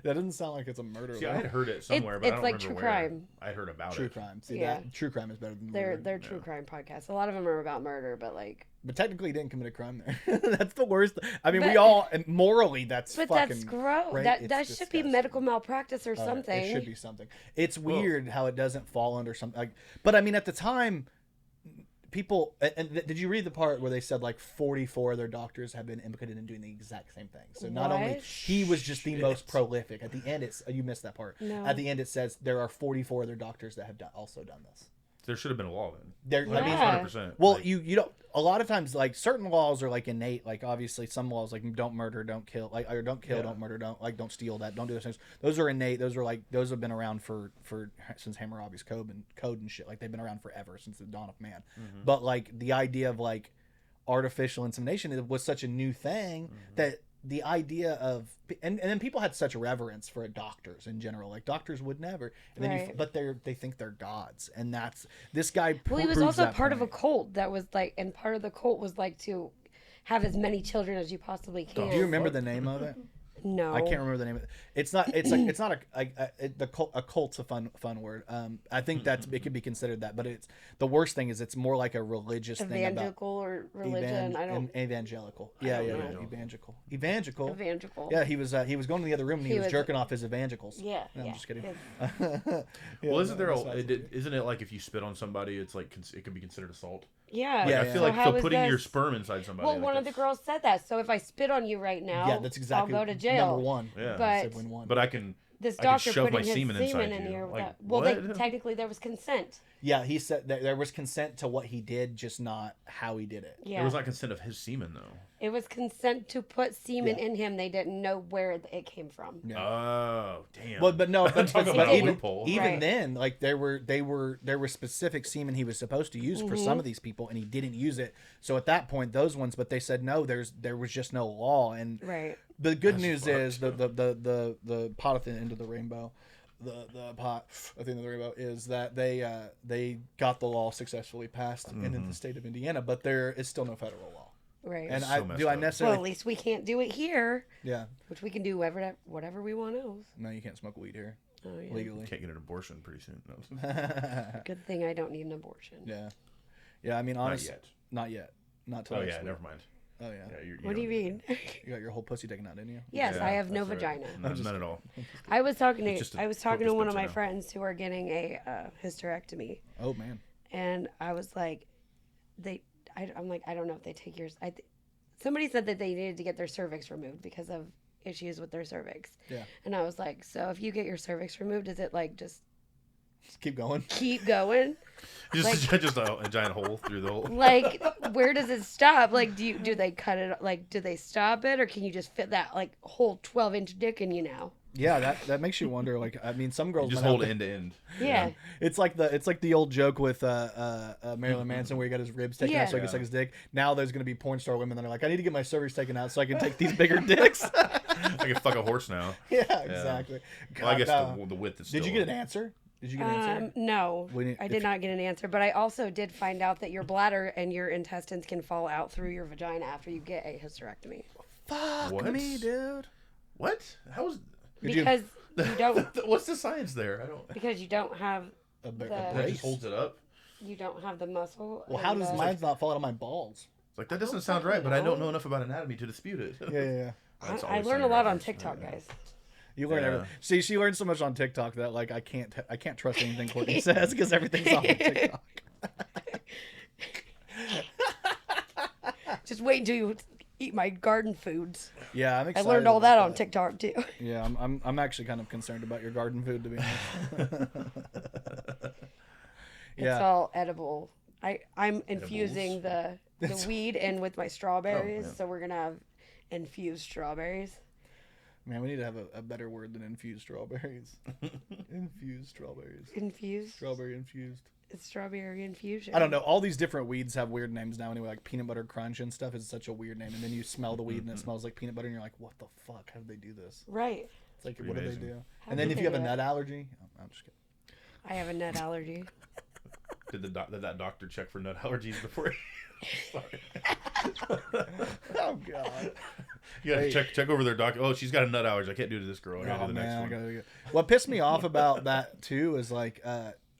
That doesn't sound like it's a murder. See, I had heard it somewhere, but I it's don't like remember true where. crime. I heard about True it. crime. See, Yeah. that true crime is better than murder. They're true crime podcasts. A lot of them are about murder, but like. But technically, he didn't commit a crime there. That's the worst. I mean, But- we all morally that's. But fucking, that's gross. right? That It's should be disgusting. medical malpractice or something. It should be something. It's weird how it doesn't fall under something. Like, but I mean, at the time, people. And did you read the part where they said like 44 of their doctors have been implicated in doing the exact same thing? So not only What? he was just the most prolific. At the end, you missed that part. No. At the end, it says there are 44 other doctors that have also done this. There should have been a law then. I mean, Yeah. 100%. well, Like, you don't. A lot of times, like certain laws are like innate. Like obviously, some laws like don't murder, don't kill, like or don't kill, Yeah. don't murder, don't steal that, don't do those things. Those are innate. Those have been around for since Hammurabi's code and shit. Like they've been around forever since the dawn of man. But like the idea of like artificial insemination was such a new thing that the idea of and then people had such reverence for doctors in general. Like doctors would never. And then Right. but they think they're gods, and that's this guy. Well, he was proves also that part of a point. cult that was like, and part of the cult was like to have as many children as you possibly can. Do you remember the name of it? No, I can't remember the name of it. It's not. It's like. It's not a cult's a fun word. I think that's it could be considered that, but it's the worst thing is it's more like a religious thing about evangelical or religion. I don't. evangelical. Yeah, don't yeah, know. evangelical. Evangelical. Yeah, he was going to the other room and he was was- jerking off his evangelicals. Yeah. No, yeah. I'm just kidding. Yeah. Yeah, well, isn't there that's isn't it like if you spit on somebody, it's like it could be considered assault? Yeah. Yeah, I yeah. feel So like how is putting your this- sperm inside somebody. Well, like one of the that's- girls said that. So if I spit on you right now, Yeah, that's exactly I'll go to jail. number one. Yeah. But- Sibling one. But I can. This I could doctor shove putting my his semen inside in you. here. Like, Well, what? technically there was consent. Yeah, he said that there was consent to what he did, just not how he did it. Yeah. There was not consent of his semen though. It was consent to put semen Yeah. in him. They didn't know where it came from. Yeah. Oh damn. Well, but no, but, Talk but about a even, loophole. even Right. then, like there were specific semen he was supposed to use for some of these people, and he didn't use it. So at that point, those ones, but they said no, there was just no law. And Right. the good That's news fucked. is the pot at the end of the rainbow, the pot at the end of the rainbow is that they got the law successfully passed in the state of Indiana, but there is still no federal law. Right. And So messed up. necessarily well, at least we can't do it here, yeah. which we can do whatever we want else. No, you can't smoke weed here Oh, yeah. legally. Can't get an abortion pretty soon. No. Good thing I don't need an abortion. Yeah. I mean, Not honestly, yet. not yet. Not till Oh next yeah, week. never mind. Oh yeah. Yeah, What do you mean? You got your whole pussy taken out, didn't you? Yes, Yeah, I have no that's right. vagina. No, not at all. I was talking It's just a to focus one of my picture now. friends who are getting a hysterectomy, Oh man. and I was like, I'm like, I don't know if they take yours. Somebody said that they needed to get their cervix removed because of issues with their cervix. Yeah. And I was like, so if you get your cervix removed, is it like just Just keep going. keep going? Just a giant hole through the hole. Like, where does it stop? Like, do they cut it? Like, do they stop it, or can you just fit that like whole 12-inch dick in you now? Yeah, that makes you wonder. Like, I mean, some girls You just might hold have it end to end. Yeah. It's like the old joke with Marilyn Manson where he got his ribs taken Yeah. out so he could suck his dick. Now there's gonna be porn star women that are like, I need to get my cervix taken out so I can take these bigger dicks. I can fuck a horse now. Yeah, exactly. Well, I guess God, the width is still. did you get an answer? Did you get an answer? No, When I if- did not get an answer, but I also did find out that your bladder and your intestines can fall out through your vagina after you get a hysterectomy. Fuck What? me, dude. What? How is? Could you- Because you don't What's the science there? I don't. because you don't have A The- That brace? just holds it up. you don't have the muscle. Well, how and does the- mine not fall out of my balls? It's like that doesn't sound right, but I don't know enough about anatomy to dispute it. Yeah. That's I always learn a something lot on reference. TikTok, guys. You learn Yeah. everything. See, she learned so much on TikTok that like I can't trust anything Courtney says because everything's on TikTok. Just wait until you eat my garden foods. Yeah, I'm I excited. learned all about that on TikTok too. Yeah, I'm actually kind of concerned about your garden food, to be honest. It's Yeah. all edible. I'm infusing the weed in with my strawberries, Oh, yeah. so we're gonna have infused strawberries. Man, we need to have a better word than infused strawberries. Infused strawberries. Infused? Strawberry infused. It's strawberry infusion. I don't know. All these different weeds have weird names now anyway. Like peanut butter crunch and stuff is such a weird name. And then you smell the weed and it smells like peanut butter and you're like, what the fuck? How did they do this? Right. It's like, what do they do? How And then do if they you have a do it? nut allergy, I'm just kidding. I have a nut allergy. Did that doctor check for nut allergies before? Oh God. You gotta check over their doctor. Oh, she's got a nut allergy. I can't do it to this girl. I gotta Oh do the man, next one. what pissed me off about that too is like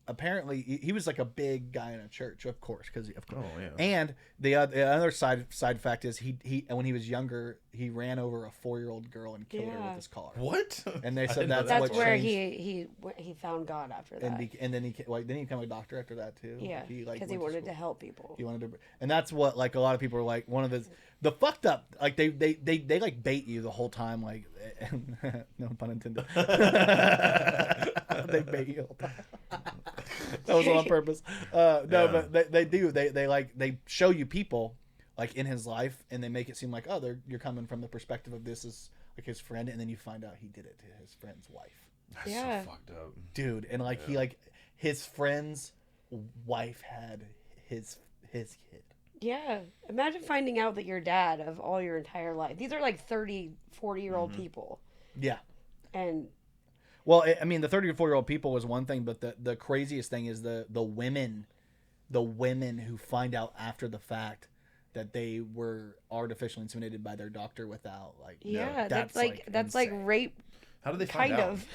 apparently he was like a big guy in a church, of course, because of course. Oh yeah. And the other side fact is he when he was younger he ran over a 4-year-old girl and killed her with his car. What? And they I said didn't know that's that. what That's where changed. he found God after that. And then he become a doctor after that too. Yeah, like, because he went wanted to school. help people. He wanted to, and that's what like a lot of people are like. One of the fucked up like they like bait you the whole time. Like no pun intended. They bait you. The whole time. That was on purpose. No, Yeah. but they do. They show you people like in his life, and they make it seem like you're coming from the perspective of this is like his friend, and then you find out he did it to his friend's wife. That's Yeah. so fucked up. Dude, and like he like his friend's wife had his kid. Yeah. Imagine finding out that you're dad of all your entire life. These are like 30, 40-year-old people. Yeah. And Well, I mean, the 30 to 40-year-old people was one thing, but the craziest thing is the women who find out after the fact that they were artificially inseminated by their doctor without like. yeah, that's that's like insane. rape How did they find kind out? of.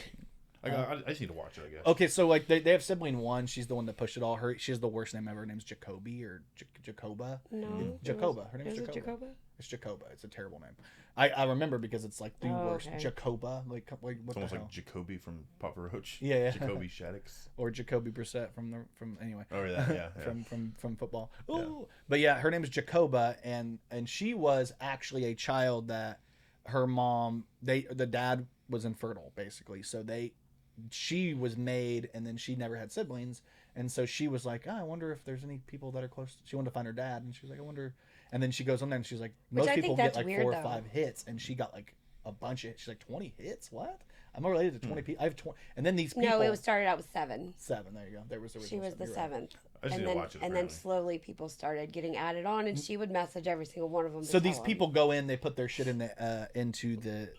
I just need to watch it, I guess. Okay, so like they have sibling one. She's the one that pushed it all. She has the worst name ever. Her name's Jacoby or Jacoba. No. Jacoba. Her name's Is it Jacoba. Jacoba? It's Jacoba. It's a terrible name. I remember because it's like the Oh, worst. okay. Jacoba. Like what It's the almost hell? like Jacoby from Papa Roach. Yeah. Jacoby Shaddix. Or Jacoby Brissett from anyway. Oh yeah. from football. Ooh. But yeah, her name is Jacoba, and she was actually a child that her mom the dad was infertile basically. So she was made, and then she never had siblings, and so she was like, I wonder if there's any people that are close. She wanted to find her dad, and she was like, I wonder. And then she goes on there and she's like, most I people think get that's like weird, 4 or though. 5 hits, and she got like a bunch of hits. She's like 20 hits. What? I'm not related to 20 people. I have 20, and then these people. No, it started out with 7. 7. There you go. There was the She was the original 7. 7th. I just need to watch it. And then slowly people started getting added on, and she would message every single one of them. So these people go in, they put their shit in the into the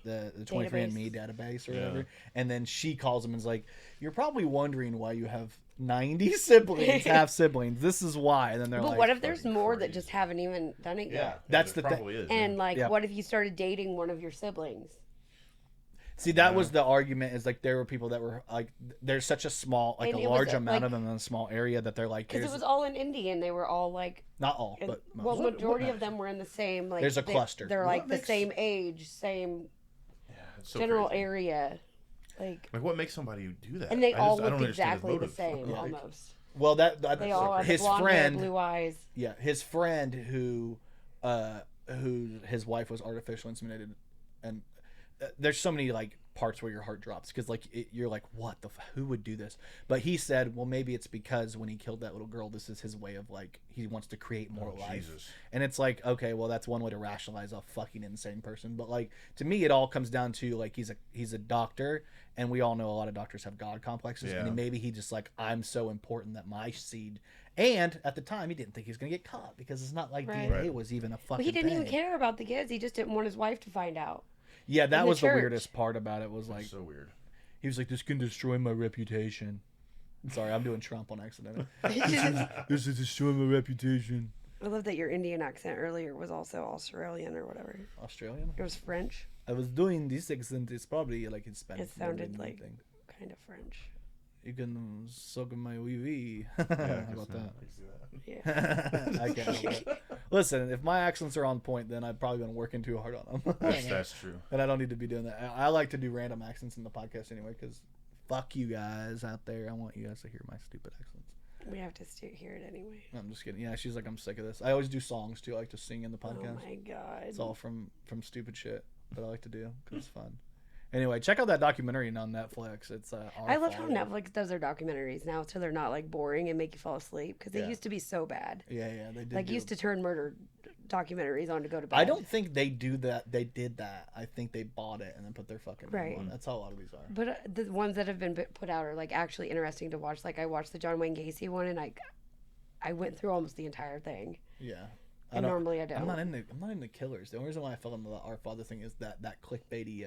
23andMe database or Yeah. whatever, and then she calls them and is like, "You're probably wondering why you have 90 siblings, half siblings. This is why." And then they're But like, what if there's fucking more that crazy. just haven't even done it Yeah, yet? That's there the thing. probably is. And like, Yeah. what if you started dating one of your siblings? See, that was the argument. Is like there were people that were like, there's such a small, like And a it was, large amount like- of them in a small area that they're like, Because it there's was all in India, and they were all like, not all, but most. well, majority of them were in the same like. There's a cluster. They're What like makes- the same age, same It's so general crazy. area, like, Like, what makes somebody do that? and they I all don't looked understand exactly the motive. same Yeah. almost. Well, that They all had his blonde friend, hair, blue eyes. yeah, his friend who his wife was artificially inseminated, and there's so many like parts where your heart drops because like you're like, what the who would do this? But he said, well, maybe it's because when he killed that little girl, this is his way of like he wants to create more life. Jesus. And it's like, okay, well, that's one way to rationalize a fucking insane person. But like to me, it all comes down to like he's a doctor, and we all know a lot of doctors have God complexes, Yeah. and maybe he just like, I'm so important that my seed. And at the time, he didn't think he was gonna get caught because it's not like Right. DNA Right. was even a fucking. But he didn't even thing. care about the kids. He just didn't want his wife to find out. Yeah, that in the was the church. weirdest part about it. Was like So weird. he was like, "This can destroy my reputation." Sorry, I'm doing Trump on accident. I This is destroying my reputation. love that your Indian accent earlier was also Australian or whatever. Australian. It was French, I was doing this accent. It's probably like in Spanish. It sounded more than like- anything. kind of French. You can suck my wee. Yeah, How about that? Yeah. I can't help it. Listen, if my accents are on point, then I've probably been working too hard on them. That's true. And I don't need to be doing that. I like to do random accents in the podcast anyway, because fuck you guys out there. I want you guys to hear my stupid accents. We have to hear it anyway. I'm just kidding. Yeah, she's like, I'm sick of this. I always do songs too. I like to sing in the podcast. Oh my god. It's all from stupid shit that I like to do because it's fun. Anyway, check out that documentary on Netflix. It's I love how Netflix does their documentaries now, so they're not like boring and make you fall asleep because they Yeah. used to be so bad. Yeah, they did. Like used to turn murder documentaries on to go to bed. I don't think they do that. They did that. I think they bought it and then put their fucking name on. That's how a lot of these are. But the ones that have been put out are like actually interesting to watch. Like I watched the John Wayne Gacy one, and I went through almost the entire thing. Yeah. And normally I don't. I'm not into killers. The only reason why I fell into the Our Father thing is that clickbaity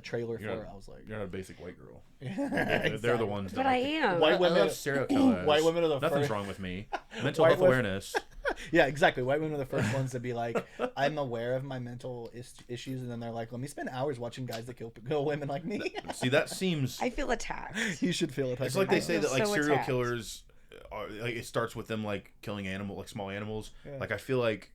trailer for it. I was like, you're not a basic white girl. Exactly. They're the ones. But I am. White women, I love serial killers. White women are the Nothing's first. wrong with me. Mental health awareness. Yeah, exactly. White women are the first ones to be like, I'm aware of my mental issues, and then they're like, let me spend hours watching guys that kill women like me. See, that seems. I feel attacked. You should feel attacked. It's like they say that like so serial attacked. killers. Like it starts with them like killing small animals. Yeah. Like I feel like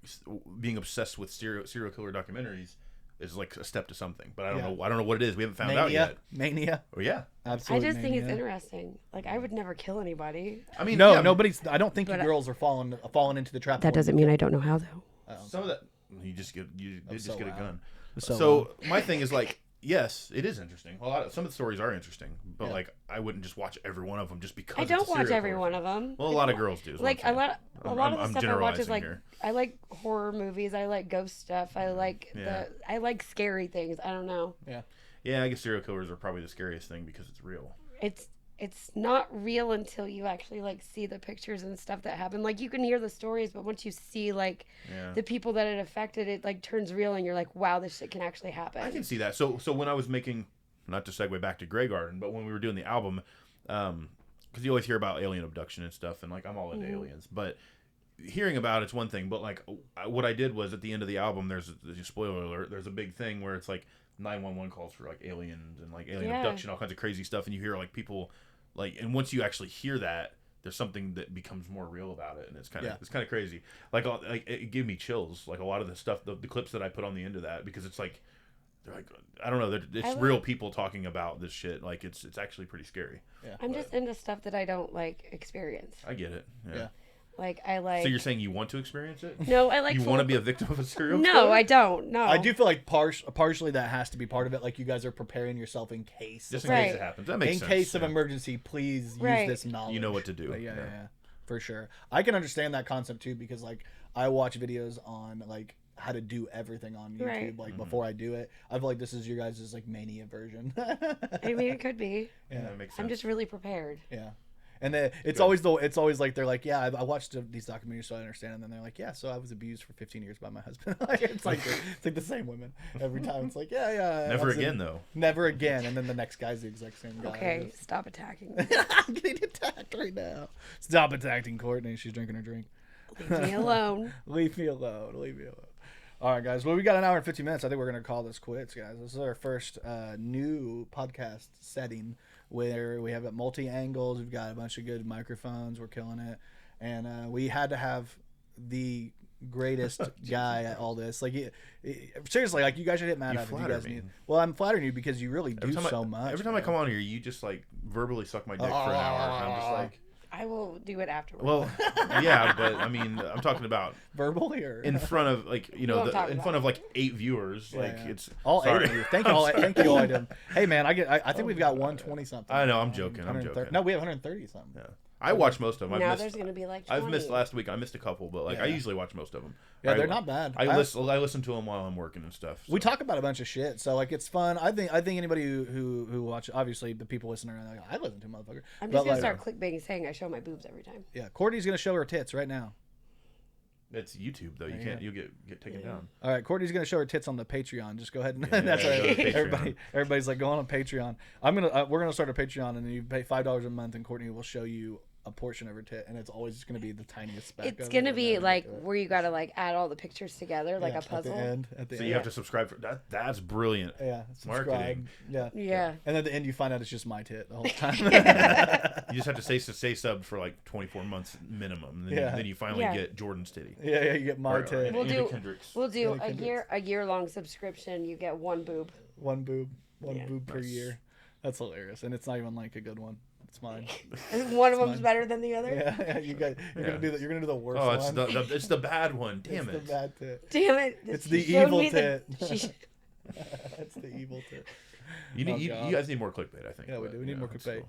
being obsessed with serial killer documentaries is like a step to something, but I don't know. I don't know what it is. We haven't found out yet. Mania. Oh yeah, Absolutely. I just think it's interesting. Like I would never kill anybody. I mean, No, yeah, nobody's. I don't think you But girls are falling into the trap. That doesn't mean I don't know how though. Some of that you did so get a loud. gun. So So my thing is like, yes, it is interesting. Some of the stories are interesting, but Yeah. like I wouldn't just watch every one of them just because. I it's a don't watch serial every killer. one of them. Well, a lot of girls do. is what Like I'm a saying. lot of the I'm stuff I watch is generalizing like here. I like horror movies. I like ghost stuff. I like Yeah. I like scary things. I don't know. Yeah, I guess serial killers are probably the scariest thing because it's real. It's not real until you actually like see the pictures and stuff that happen. Like you can hear the stories, but once you see like the people that it affected, it like turns real, and you're like, wow, this shit can actually happen. I can see that. So when I was making, not to segue back to Grey Garden, but when we were doing the album, because you always hear about alien abduction and stuff, and like I'm all into aliens, but hearing about it's one thing, but like what I did was at the end of the album, there's a spoiler alert, there's a big thing where it's like 911 calls for like aliens and like alien abduction, all kinds of crazy stuff, and you hear like people like, and once you actually hear that, there's something that becomes more real about it, and it's kind of crazy. Like it gave me chills. Like a lot of the stuff, the clips that I put on the end of that, because it's like they're like, I don't know, it's real people talking about this shit. Like it's actually pretty scary. Yeah. I'm just into stuff that I don't like experience. I get it. Yeah. Like I like. So you're saying you want to experience it? No, I like. You want to be a victim of a serial killer? No, I don't. No. I do feel like partially that has to be part of it. Like you guys are preparing yourself in case. Just in case it happens. That makes in sense. case of emergency, please use this knowledge. You know what to do. But yeah, for sure. I can understand that concept too, because like I watch videos on like how to do everything on YouTube. Like before I do it, I feel like this is your guys' like mania version. I mean, it could be. Yeah, that makes sense. I'm just really prepared. Yeah. And then it's always like they're like, yeah, I watched these documentaries so I understand, and then they're like, yeah, so I was abused for 15 years by my husband. it's like the same women every time. It's like, yeah. Never again though. Never again. And then the next guy's the exact same guy. Okay, stop attacking. I'm getting attacked right now. Stop attacking Courtney. She's drinking her drink. Leave me alone. Leave me alone. Leave me alone. All right, guys. Well, we got an hour and 50 minutes. I think we're going to call this quits, guys. This is our first new podcast setting where we have it multi-angles. We've got a bunch of good microphones. We're killing it. And we had to have the greatest guy at all this. Like, seriously, like, you guys should hit Matt up if you guys need. Well, I'm flattering you because you really do so much. Every time I come on here, you just, like, verbally suck my dick for an hour. And I'm just like... I will do it afterwards. Well, yeah, but I mean, I'm talking about verbally or in front of like in front of like 8 viewers. It's all sorry. 8 of you. Thank you all. Thank you all. I did. Hey man, I think we've got 120 something. I know. I'm joking. I'm joking. No, we have 130 something. Yeah. I watch most of them. Now there's gonna be like 20. I've missed last week. I missed a couple, but like I usually watch most of them. Yeah, they're not bad. I listen to them while I'm working and stuff. So. We talk about a bunch of shit, so like it's fun. I think anybody who watch, obviously the people listening are like, I listen to motherfucker. I'm just gonna start clickbaiting saying I show my boobs every time. Yeah, Courtney's gonna show her tits right now. It's YouTube though. You can't. You'll get taken down. All right, Courtney's gonna show her tits on the Patreon. Just go ahead and that's right. Everybody's like, go on Patreon. We're gonna start a Patreon, and then you pay $5 a month, and Courtney will show you a portion of her tit, and it's always just going to be the tiniest speck. It's going to be like where you got to like add all the pictures together, like a puzzle. At the end. So you have to subscribe for that. That's brilliant. Yeah, marketing. Yeah. And at the end, you find out it's just my tit the whole time. You just have to say sub for like 24 months minimum, and then you finally get Jordan's titty. Yeah, you get my tit. We'll do a year-long subscription. You get one boob. One boob per year. That's hilarious, and it's not even like a good one. It's mine. One of them's better than the other. Yeah, you're gonna do the worst. Oh, it's the bad one. Damn it. It's the bad tit. Damn it. It's the evil tit. It's the evil tit. You guys need more clickbait, I think. Yeah, we do. We need more clickbait.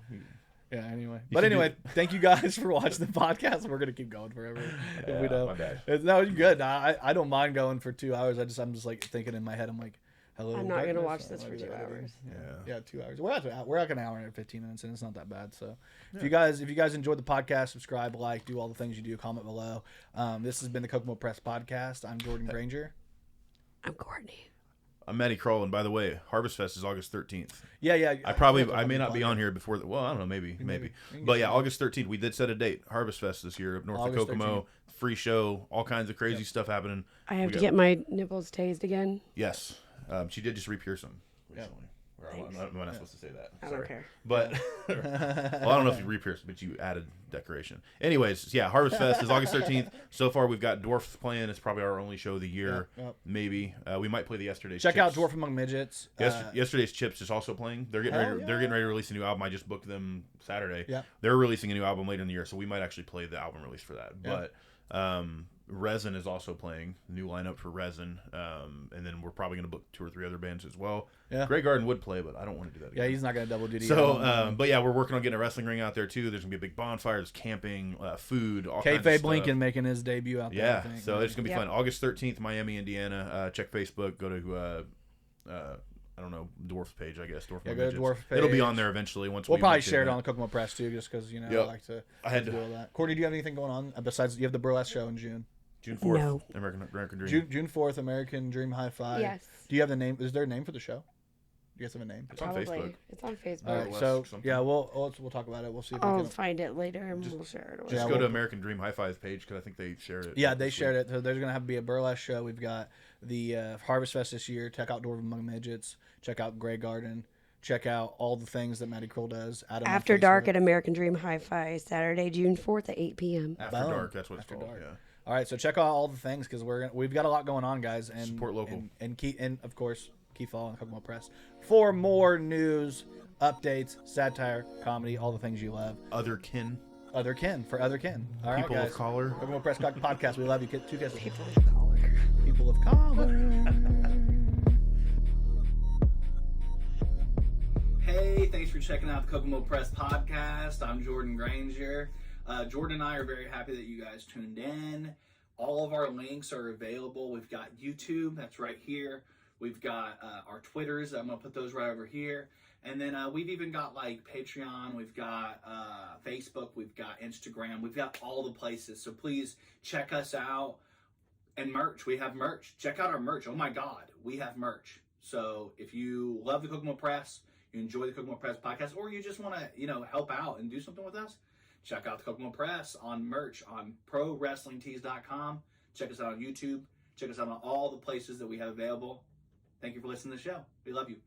Yeah, anyway. But anyway, thank you guys for watching the podcast. We're going to keep going forever. If we don't. My bad. No, you're good. I don't mind going for 2 hours. I'm just like thinking in my head, I'm like, hello. I'm not going to watch this for 2 hours. Yeah, 2 hours. We're like an hour and 15 minutes and it's not that bad. So if you guys enjoyed the podcast, subscribe, like, do all the things you do, comment below. This has been the Kokomo Press Podcast. I'm Jordan Granger. I'm Courtney. I'm Matty Crull, and by the way, Harvest Fest is August 13th. Yeah. I may not be on here before. Well, I don't know, maybe. But yeah, August 13th. We did set a date. Harvest Fest this year, north August of Kokomo. 13th. Free show, all kinds of crazy stuff happening. I have to get my nipples tased again. Yes, she did just re-pierce them recently. I'm not supposed to say that. I don't care. But well, I don't know if you re-pierced, but you added decoration. Anyways, yeah, Harvest Fest is August 13th. So far, we've got Dwarfs playing. It's probably our only show of the year. Maybe we might play the Yesterday's. Check Chips. out Dwarf Among Midgets. Yesterday's Chips is also playing. They're getting ready. They're getting ready to release a new album. I just booked them Saturday. Yeah. They're releasing a new album later in the year, so we might actually play the album release for that. Yeah. But Resin is also playing, new lineup for Resin, and then we're probably going to book 2 or 3 other bands as well. Yeah. Grey Garden would play, but I don't want to do that again. Yeah, he's not going to double duty. So, but yeah, we're working on getting a wrestling ring out there too. There's going to be a big bonfire, there's camping, food, all kinds of Kayfabe stuff. Lincoln making his debut out there. Yeah, I think. so it's going to be fun. August 13th, Miami, Indiana. Check Facebook, go to I don't know, Dwarf's page, I guess. Go to Dwarf page. It'll be on there eventually. Once we'll probably share it on the Kokomo Press too, just because I like to. I had to do all that. Courtney, do you have anything going on besides you have the burlesque show in June? June 4th. No. American Dream. June 4th, American Dream Hi-Fi. Yes. Do you have the name? Is there a name for the show? Do you guys have a name? It's on Facebook. It's on Facebook. All right, so yeah, we'll talk about it. We'll see if we I'll can find it later and we'll share it. Just go to American Dream Hi-Fi's page because I think they shared it. Yeah, they shared it. So there's going to have to be a burlesque show. We've got the Harvest Fest this year. Check out Dwarf Among Midgets. Check out Grey Garden. Check out all the things that Matty Crull does. After Dark at American Dream Hi-Fi, Saturday, June 4th at 8 p.m. After Dark, that's what it's called. Yeah. All right, so check out all the things because we've got a lot going on, guys, and support local and of course keep following Kokomo Press for more news, updates, satire, comedy, all the things you love. Other kin. All right, People guys. of color. Kokomo Press Podcast. We love you. 2 kisses. People of color. People of color. Hey, thanks for checking out the Kokomo Press Podcast. I'm Jordan Granger. Jordan and I are very happy that you guys tuned in. All of our links are available. We've got YouTube, that's right here. We've got our Twitters, I'm going to put those right over here. And then we've even got like Patreon, we've got Facebook, we've got Instagram, we've got all the places. So please check us out. And merch, we have merch. Check out our merch. Oh my God, we have merch. So if you love the Kokomo Press, you enjoy the Kokomo Press Podcast, or you just want to, help out and do something with us, check out the Kokomo Press on merch on ProWrestlingTees.com. Check us out on YouTube. Check us out on all the places that we have available. Thank you for listening to the show. We love you.